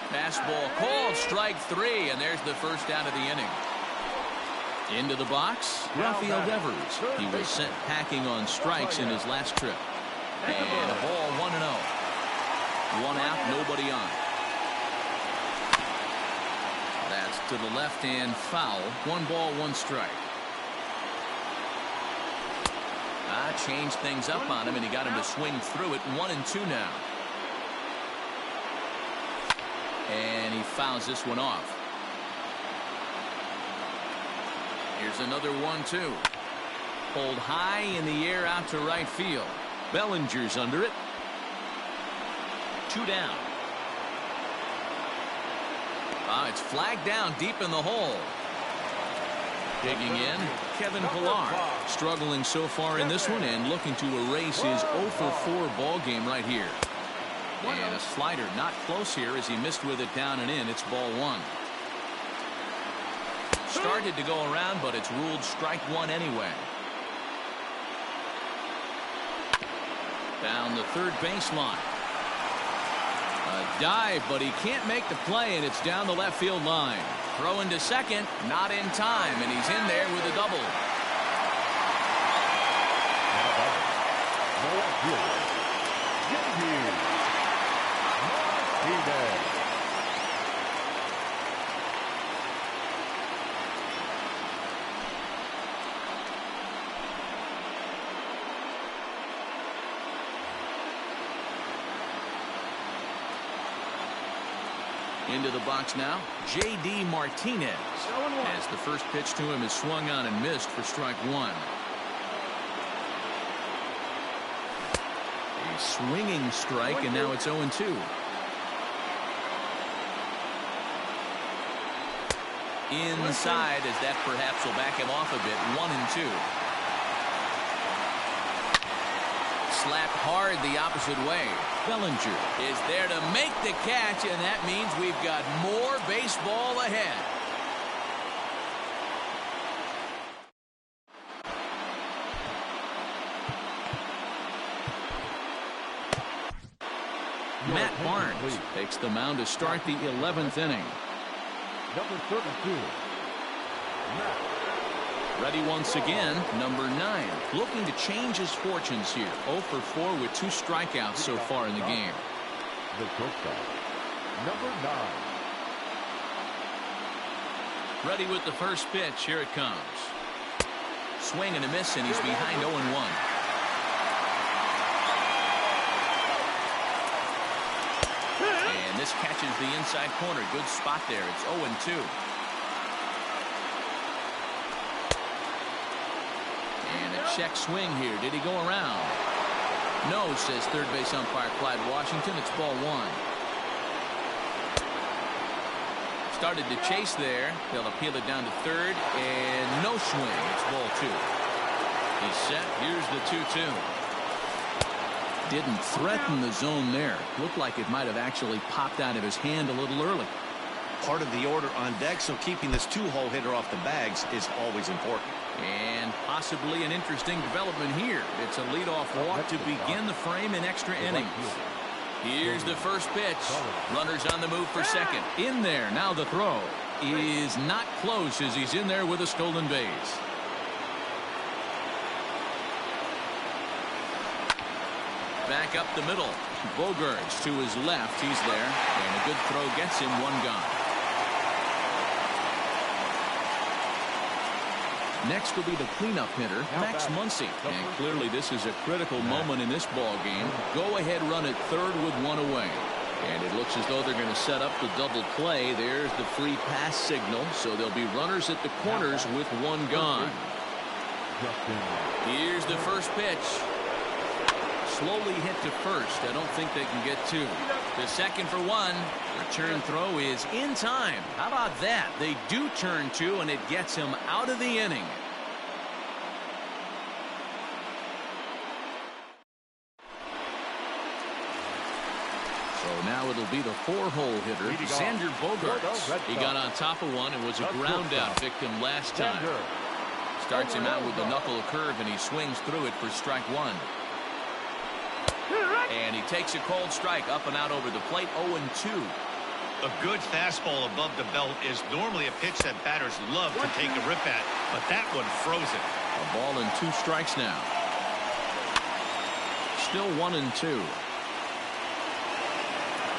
Fastball called, strike 3, and there's the first out of the inning. Into the box, Rafael Devers. He was sent packing on strikes in his last trip. And a ball 1-0. 1 out, nobody on. That's to the left hand foul. 1 ball, 1 strike. Changed things up on him, and he got him to swing through it. 1-2 now. And he fouls this one off. Here's another 1-2. Pulled high in the air out to right field. Bellinger's under it. 2 down. It's flagged down deep in the hole. Digging in, Kevin Pillar, struggling so far in this one and looking to erase his 0-for-4 ball game right here. And a slider not close here as he missed with it down and in. It's ball 1. Started to go around, but it's ruled strike 1 anyway. Down the third baseline. A dive, but he can't make the play, and it's down the left field line. Throw into second, not in time, and he's in there with a double. Into the box now, J.D. Martinez, as the first pitch to him is swung on and missed for strike 1. A swinging strike, and now it's 0-2. Inside, as that perhaps will back him off a bit. 1-2. Slapped hard the opposite way. Bellinger is there to make the catch, and that means we've got more baseball ahead. Matt Barnes takes the mound to start the 11th inning. Number 32. Matt. Ready once again, number 9. Looking to change his fortunes here. 0 for 4 with 2 strikeouts so far in the game. The shortstop. Number 9. Ready with the first pitch. Here it comes. Swing and a miss, and he's behind 0-1. And this catches the inside corner. Good spot there. It's 0-2. And a check swing here. Did he go around? No, says third base umpire Clyde Washington. It's ball 1. Started to chase there. They'll appeal it down to third, and no swing. It's ball 2. He's set. Here's the 2-2. Didn't threaten the zone there. Looked like it might have actually popped out of his hand a little early. Part of the order on deck, so keeping this 2-hole hitter off the bags is always important. And possibly an interesting development here. It's a leadoff walk to begin the frame in extra innings. Here's the first pitch. Runners on the move for second. In there. Now the throw is not close as he's in there with a stolen base. Back up the middle. Bogarts to his left. He's there. And a good throw gets him 1 gone. Next will be the cleanup hitter, Max Muncy. And clearly this is a critical moment in this ball game. Go-ahead run at third with 1 away. And it looks as though they're going to set up the double play. There's the free pass signal. So there'll be runners at the corners with 1 gone. Here's the first pitch. Slowly hit to first. I don't think they can get 2. The second for 1. Return throw is in time. How about that? They do turn 2, and it gets him out of the inning. So now it'll be the 4-hole hitter, Xander Bogarts. He got on top of one and was a ground out victim last time. Starts him out with the knuckle curve, and he swings through it for strike 1. And he takes a cold strike up and out over the plate. 0-2. A good fastball above the belt is normally a pitch that batters love to take a rip at, but that one froze it. A ball and 2 strikes now. Still 1-2.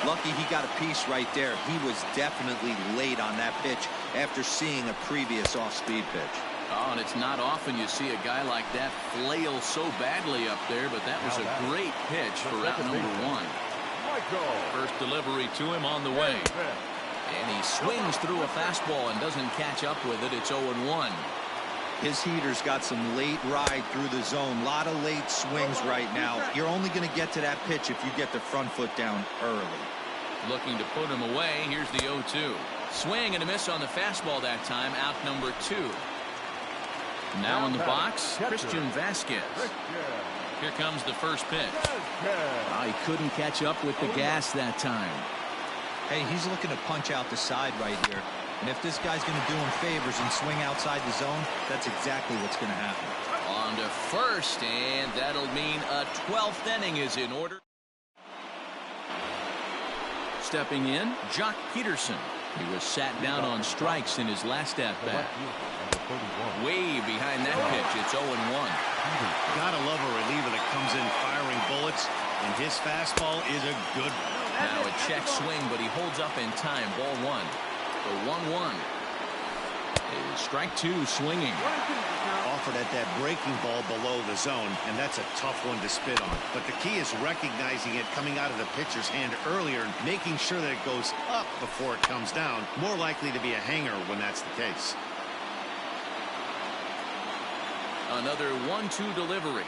Lucky he got a piece right there. He was definitely late on that pitch after seeing a previous off-speed pitch. Oh, and it's not often you see a guy like that flail so badly up there, but that was a great pitch for out number 1. First delivery to him on the way. And he swings through a fastball and doesn't catch up with it. It's 0-1. His heater's got some late ride through the zone. A lot of late swings right now. You're only going to get to that pitch if you get the front foot down early. Looking to put him away. Here's the 0-2. Swing and a miss on the fastball that time. Out number 2. Now in the box, Christian Vasquez. Here comes the first pitch. Oh, he couldn't catch up with the gas that time. Hey, he's looking to punch out the side right here. And if this guy's going to do him favors and swing outside the zone, that's exactly what's going to happen. On to first, and that'll mean a 12th inning is in order. Stepping in, Jock Peterson. He was sat down on strikes in his last at-bat. Way behind that pitch, it's 0-1. Gotta love a reliever that comes in firing bullets, and his fastball is a good one. Now a check swing, but he holds up in time. Ball 1. The 1-1. Strike 2 swinging. Offered at that breaking ball below the zone, and that's a tough one to spit on. But the key is recognizing it coming out of the pitcher's hand earlier and making sure that it goes up before it comes down. More likely to be a hanger when that's the case. Another 1-2 delivery.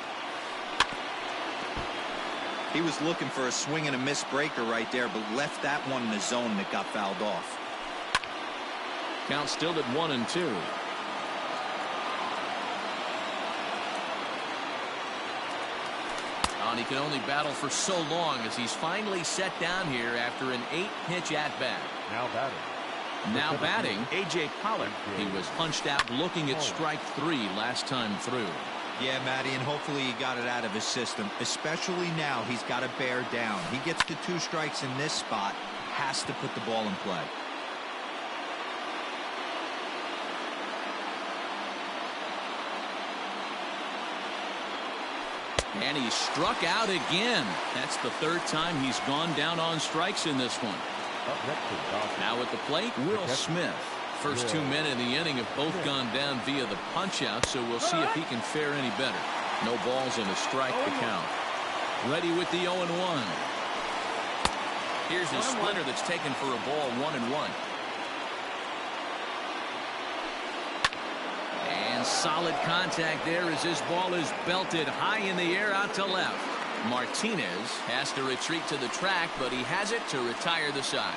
He was looking for a swing and a miss breaker right there, but left that one in the zone that got fouled off. Count still at 1-2. And he can only battle for so long as he's finally set down here after an 8-pitch at-bat. Now batting, A.J. Pollock. He was punched out looking at strike 3 last time through. Yeah, Matty, and hopefully he got it out of his system. Especially now, he's got to bear down. He gets the 2 strikes in this spot, has to put the ball in play. And he struck out again. That's the 3rd time he's gone down on strikes in this one. Now at the plate, Will Smith. First 2 men in the inning have both gone down via the punch-out, so we'll see if he can fare any better. No balls and a strike to count. Ready with the 0-1. Here's the splitter that's taken for a ball, 1-1. And solid contact there as this ball is belted high in the air out to left. Martinez has to retreat to the track, but he has it to retire the side.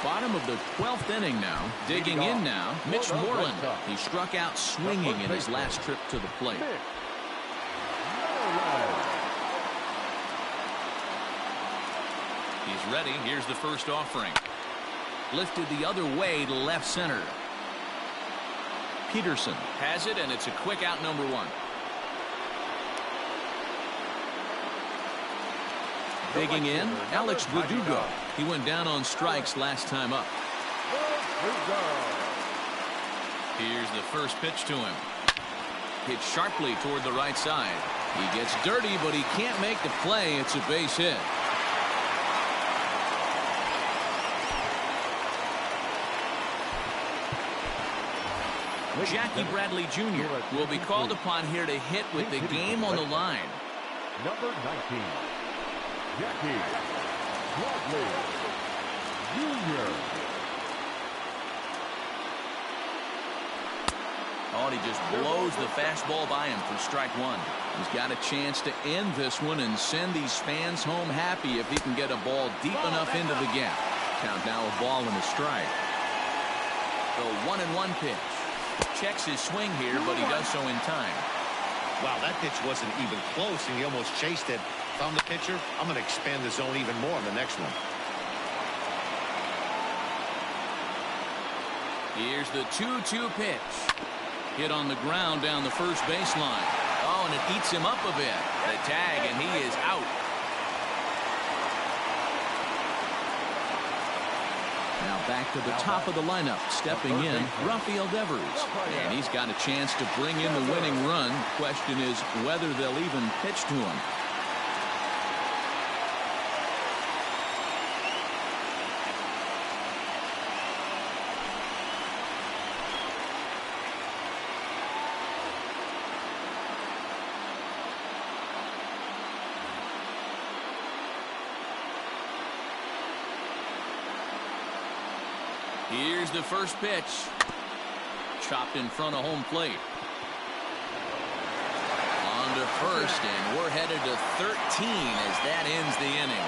Bottom of the 12th inning now. Digging in now, Mitch Moreland. He struck out swinging in his last trip to the plate. He's ready. Here's the first offering. Lifted the other way to left center. Peterson has it, and it's a quick out, number 1. Digging in, Alex Verdugo. He went down on strikes last time up. Here's the first pitch to him. Hit sharply toward the right side. He gets dirty, but he can't make the play. It's a base hit. Jackie Bradley Jr. will be called upon here to hit with the game on the line. Number 19, Jackie Bradley Jr. Oh, and he just blows the fastball by him for strike 1. He's got a chance to end this one and send these fans home happy if he can get a ball deep enough into the gap. Count now a ball and a strike. The 1-1 pitch. Checks his swing here, but he does so in time. Wow, that pitch wasn't even close, and he almost chased it. If I'm the pitcher, I'm going to expand the zone even more on the next one. Here's the 2-2 pitch. Hit on the ground down the first baseline. Oh, and it eats him up a bit. The tag, and he is out. Now back to the top of the lineup. Stepping in, Rafael Devers. And he's got a chance to bring in the winning run. Question is whether they'll even pitch to him. Here's the first pitch. Chopped in front of home plate. On to first, and we're headed to 13 as that ends the inning.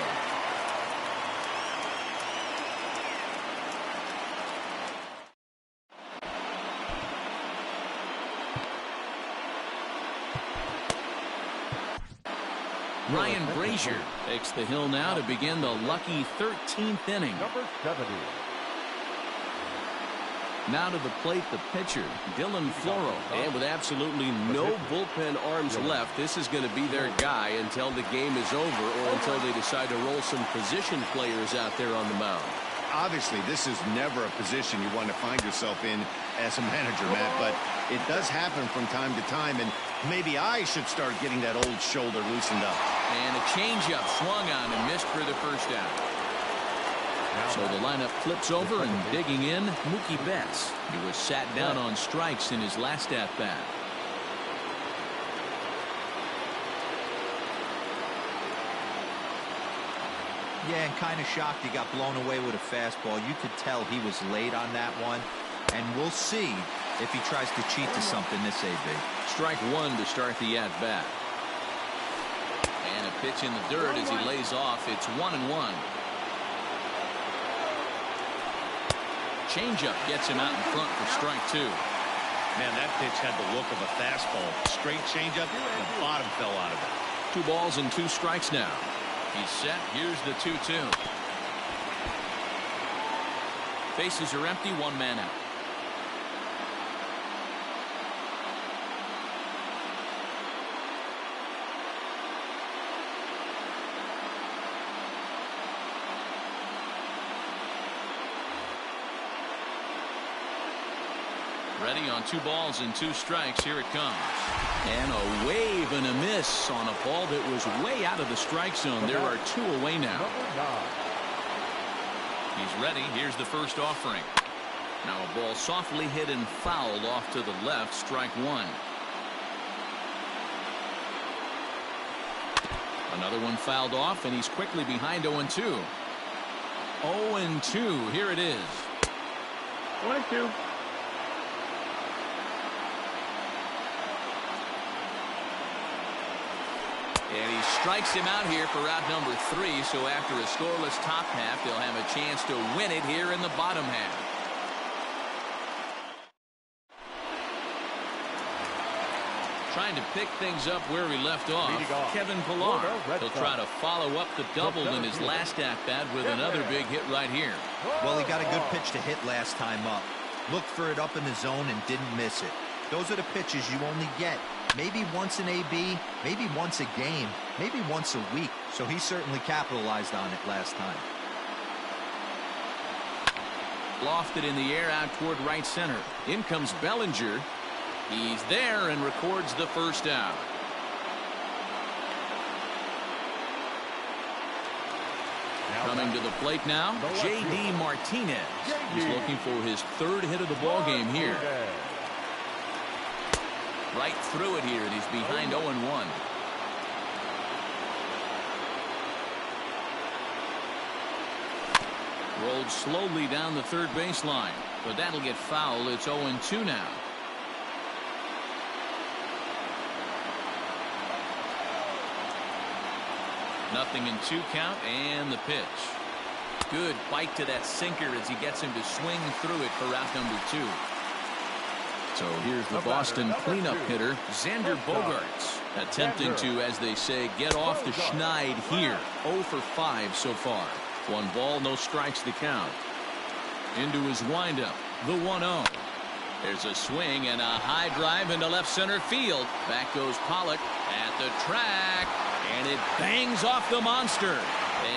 Ryan Brazier takes the hill now to begin the lucky 13th inning. Number 70. Now to the plate, the pitcher, Dylan Floro. And with absolutely no bullpen arms left, this is going to be their guy until the game is over or until they decide to roll some position players out there on the mound. Obviously, this is never a position you want to find yourself in as a manager, Matt, but it does happen from time to time, and maybe I should start getting that old shoulder loosened up. And a changeup swung on and missed for the first out. So the lineup flips over, and digging in, Mookie Betts. He was sat down on strikes in his last at-bat. Yeah, and kind of shocked he got blown away with a fastball. You could tell he was late on that one, and we'll see if he tries to cheat to something this AB. Strike 1 to start the at-bat. And a pitch in the dirt as he lays off. It's 1-1. Changeup gets him out in front for strike 2. Man, that pitch had the look of a fastball. Straight changeup, and the bottom fell out of it. 2 balls and 2 strikes now. He's set. Here's the 2-2. Bases are empty. 1 man out. Ready on 2 balls and 2 strikes. Here it comes. And a wave and a miss on a ball that was way out of the strike zone. There are 2 away now. He's ready. Here's the first offering. Now a ball softly hit and fouled off to the left. Strike 1. Another one fouled off, and he's quickly behind 0-2. 0-2. Here it is. 1-2. And he strikes him out here for out number 3. So after a scoreless top half, they'll have a chance to win it here in the bottom half. Trying to pick things up where he left off. Kevin Pillar. He'll try to follow up the double in his last at-bat with another big hit right here. Well, he got a good pitch to hit last time up. Looked for it up in the zone and didn't miss it. Those are the pitches you only get maybe once in AB, maybe once a game, maybe once a week. So he certainly capitalized on it last time. Lofted in the air out toward right center. In comes Bellinger. He's there and records the first out. Coming to the plate now, J.D. Martinez. He's looking for his 3rd hit of the ball game here. Right through it here, and he's behind 0-1. Rolled slowly down the third baseline, but that'll get foul. It's 0-2 now. Nothing in 2 count, and the pitch. Good bite to that sinker as he gets him to swing through it for out number 2. So here's the Boston cleanup hitter, Xander Bogaerts, attempting to, as they say, get off the schneid here. 0 for 5 so far. 1 ball, no strikes to count. Into his windup, the 1-0. There's a swing and a high drive into left center field. Back goes Pollock at the track, and it bangs off the monster.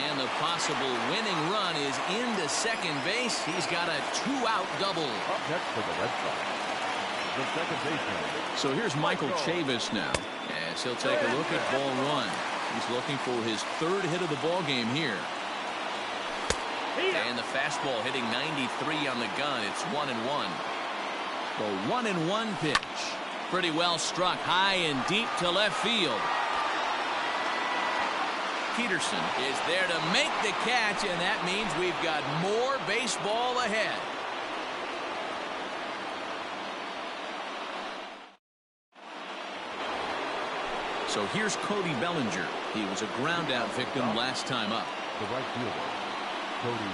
And the possible winning run is into second base. He's got a 2-out double. Up next for the Red Sox, the second baseman. So here's Michael Chavis now, as he'll take a look at ball 1. He's looking for his 3rd hit of the ball game here. And the fastball hitting 93 on the gun. It's 1-1. The 1-1 pitch. Pretty well struck high and deep to left field. Peterson is there to make the catch, and that means we've got more baseball ahead. So here's Cody Bellinger. He was a ground-out victim last time up. The right fielder, Cody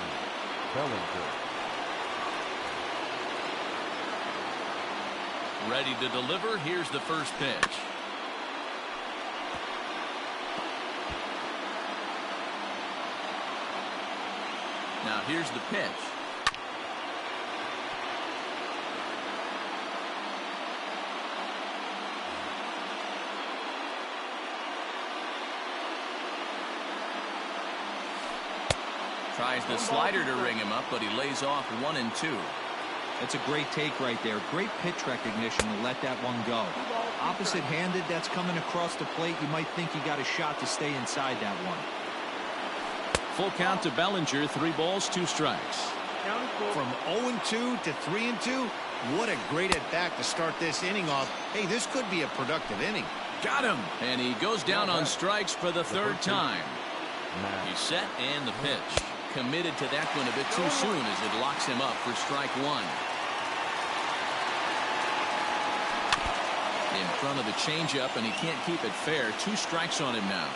Bellinger. Ready to deliver. Here's the first pitch. Now here's the pitch. Tries the slider to ring him up, but he lays off 1-2. That's a great take right there. Great pitch recognition to let that one go. Opposite-handed, that's coming across the plate. You might think you got a shot to stay inside that one. Full count to Bellinger. 3 balls, 2 strikes. From 0-2 to 3-2, what a great at-bat to start this inning off. Hey, this could be a productive inning. Got him. And he goes down on strikes for the 3rd time. He's set, and the pitch. Committed to that one a bit too soon as it locks him up for strike 1. In front of the changeup, and he can't keep it fair. 2 strikes on him now.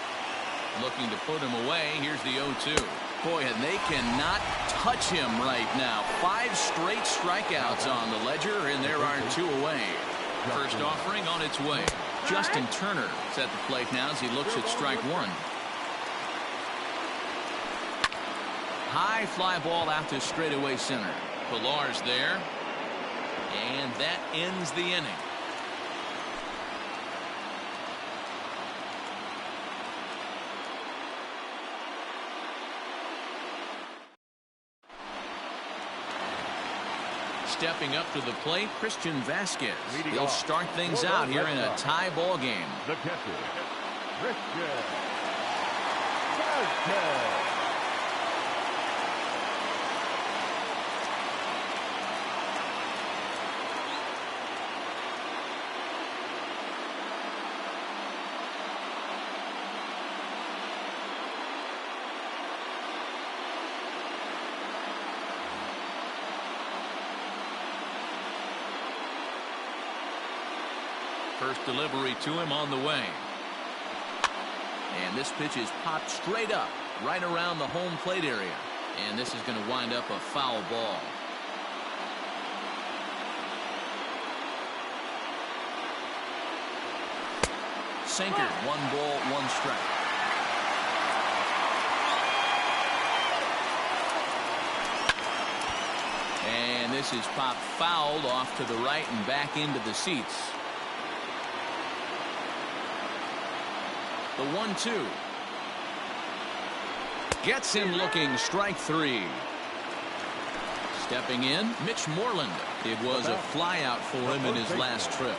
Looking to put him away. Here's the 0-2. Boy, and they cannot touch him right now. 5 straight strikeouts on the ledger, and there are 2 away. First offering on its way. Justin Turner is at the plate now as he looks at strike 1. High fly ball out to straightaway center. Pillar's there, and that ends the inning. Stepping up to the plate, Christian Vasquez. Leading He'll off start things for the out here Red in a Sox. tie ball game. The catcher, Christian Vasquez. First delivery to him on the way. And this pitch is popped straight up, right around the home plate area. And this is going to wind up a foul ball. Sinker, 1 ball, 1 strike. And this is popped fouled off to the right and back into the seats. The 1-2. Gets him looking, strike 3. Stepping in, Mitch Moreland. It was a flyout for him in his last trip.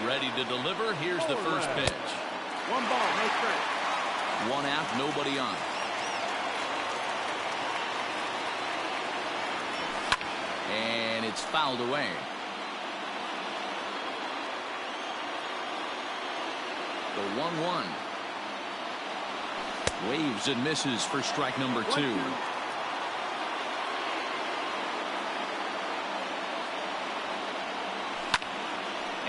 Ready to deliver. Here's the first pitch. 1 ball, no strike. 1 out, nobody on. And it's fouled away. The 1-1. Waves and misses for strike number 2.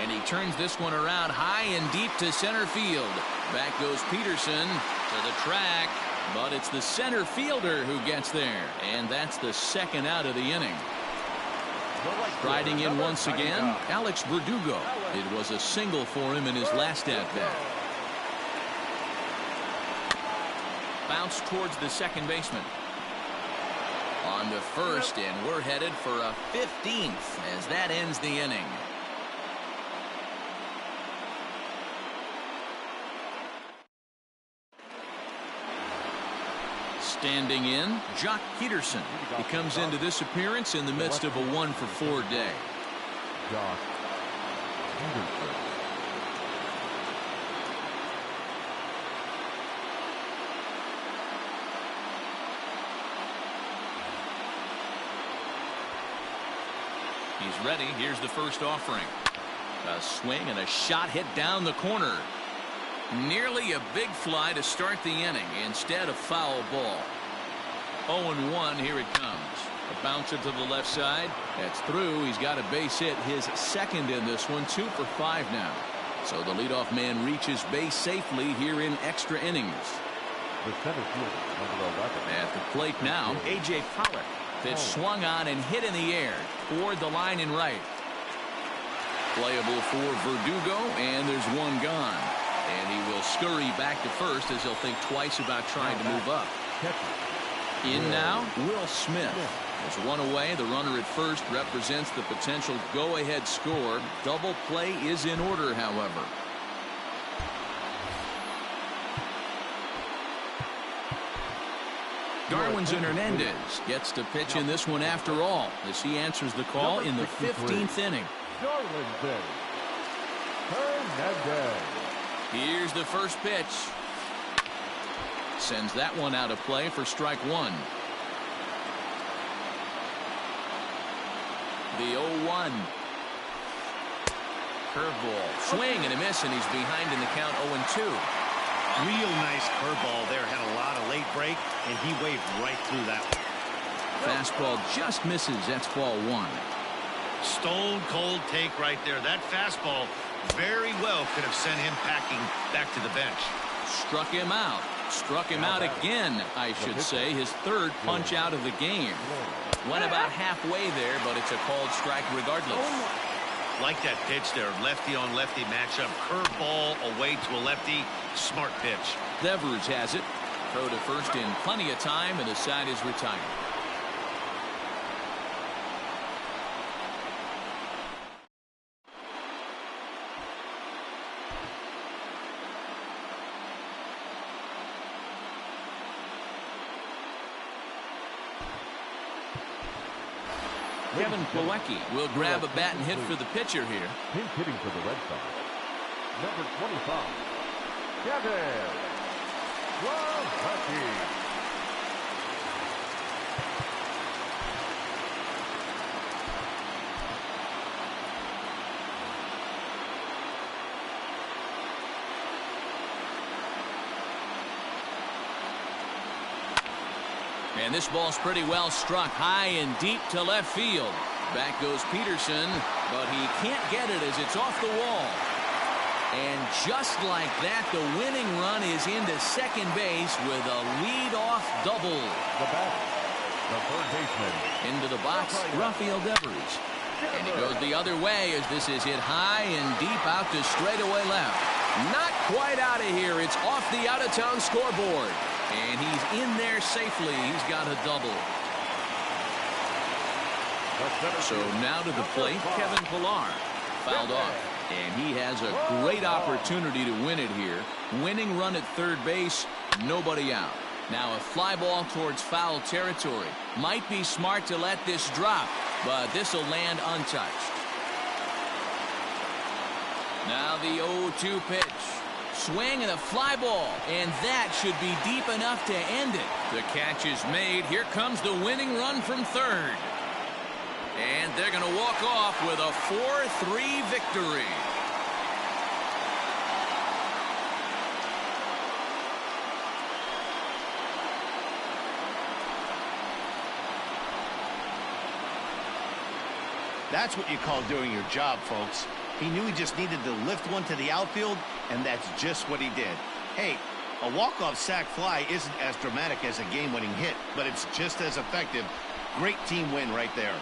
And he turns this one around high and deep to center field. Back goes Peterson to the track, but it's the center fielder who gets there. And that's the 2nd out of the inning. Striding in once again, Alex Verdugo. It was a single for him in his last at-bat. Bounce towards the second baseman. On to first, and we're headed for a 15th as that ends the inning. Standing in, Jock Peterson. He comes into this appearance in the midst of a 1-for-4 day. Jock Peterson. He's ready. Here's the first offering. A swing and a shot hit down the corner. Nearly a big fly to start the inning. Instead, a foul ball. 0-1. Here it comes. A bouncer to the left side. That's through. He's got a base hit. His 2nd in this one. 2 for 5 now. So the leadoff man reaches base safely here in extra innings. The center fielder, number 11. At the plate now, A.J. Pollock. Pitch swung on and hit in the air toward the line and right. Playable for Verdugo, and there's 1 gone. And he will scurry back to first as he'll think twice about trying to move up. In now, Will Smith. There's 1 away. The runner at first represents the potential go-ahead score. Double play is in order, however. Darwinzon Hernandez gets to pitch in this one after all, as he answers the call in the 15th inning. Darwinzon Hernandez. Here's the first pitch. Sends that one out of play for strike 1. The 0-1. Curveball. Swing and a miss, and he's behind in the count 0-2. Real nice curveball there. Had a lot of late break, and he waved right through that one. Fastball just misses. That's ball 1. Stone cold take right there. That fastball very well could have sent him packing back to the bench. Struck him out. Struck him out again, I should say. His 3rd punch out of the game. Went about halfway there, but it's a called strike regardless. Like that pitch there. Lefty on lefty matchup. Curveball away to a lefty. Smart pitch. Devers has it. Throw to first in plenty of time, and the side is retired. Kevin Plawecki will grab a bat and hit for the pitcher here. Pinch hitting for the Red Sox, number 25, Kevin Plawecki. And this ball's pretty well struck high and deep to left field. Back goes Peterson, but he can't get it as it's off the wall. And just like that, the winning run is into second base with a lead-off double. The batter, the third baseman. Into the box, Rafael Devers. And he goes the other way as this is hit high and deep out to straightaway left. Not quite out of here. It's off the out-of-town scoreboard. And he's in there safely. He's got a double. So now to the plate, Kevin Pillar. Fouled off. And he has a great opportunity to win it here. Winning run at third base, nobody out. Now a fly ball towards foul territory. Might be smart to let this drop, but this will land untouched. Now the 0-2 pitch. Swing and a fly ball, and that should be deep enough to end it. The catch is made. Here comes the winning run from third. And they're going to walk off with a 4-3 victory. That's what you call doing your job, folks. He knew he just needed to lift one to the outfield, and that's just what he did. Hey, a walk-off sac fly isn't as dramatic as a game-winning hit, but it's just as effective. Great team win right there.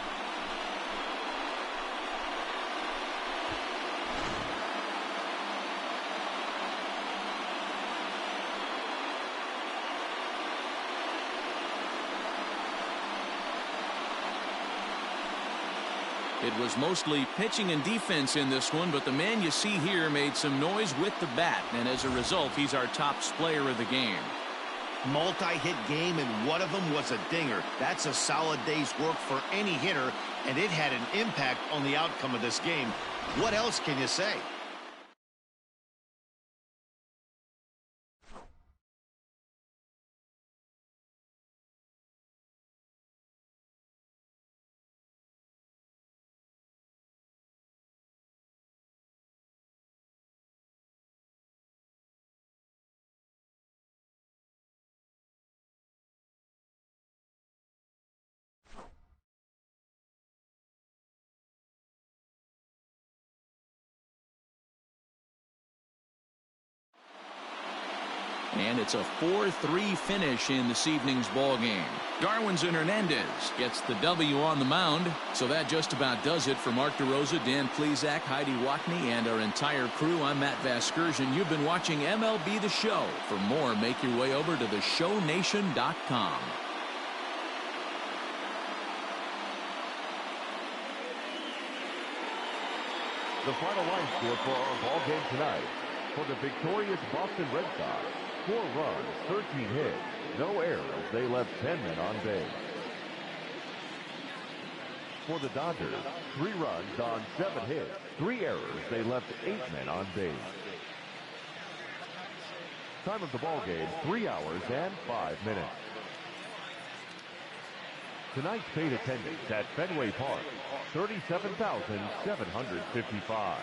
It was mostly pitching and defense in this one, but the man you see here made some noise with the bat, and as a result, he's our top player of the game. Multi-hit game, and one of them was a dinger. That's a solid day's work for any hitter, and it had an impact on the outcome of this game. What else can you say? And it's a 4-3 finish in this evening's ball game. Darwinzon Hernandez gets the W on the mound. So that just about does it for Mark DeRosa, Dan Plesac, Heidi Watney, and our entire crew. I'm Matt Vasgersian. You've been watching MLB The Show. For more, make your way over to theshownation.com. The final line score for our ball game tonight. For the victorious Boston Red Sox, 4 runs, 13 hits, no errors. They left 10 men on base. For the Dodgers, 3 runs on 7 hits, 3 errors. They left 8 men on base. Time of the ball game, 3 hours and 5 minutes. Tonight's paid attendance at Fenway Park, 37,755.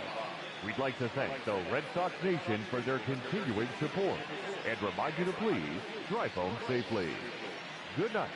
We'd like to thank the Red Sox Nation for their continuing support and remind you to please drive home safely. Good night.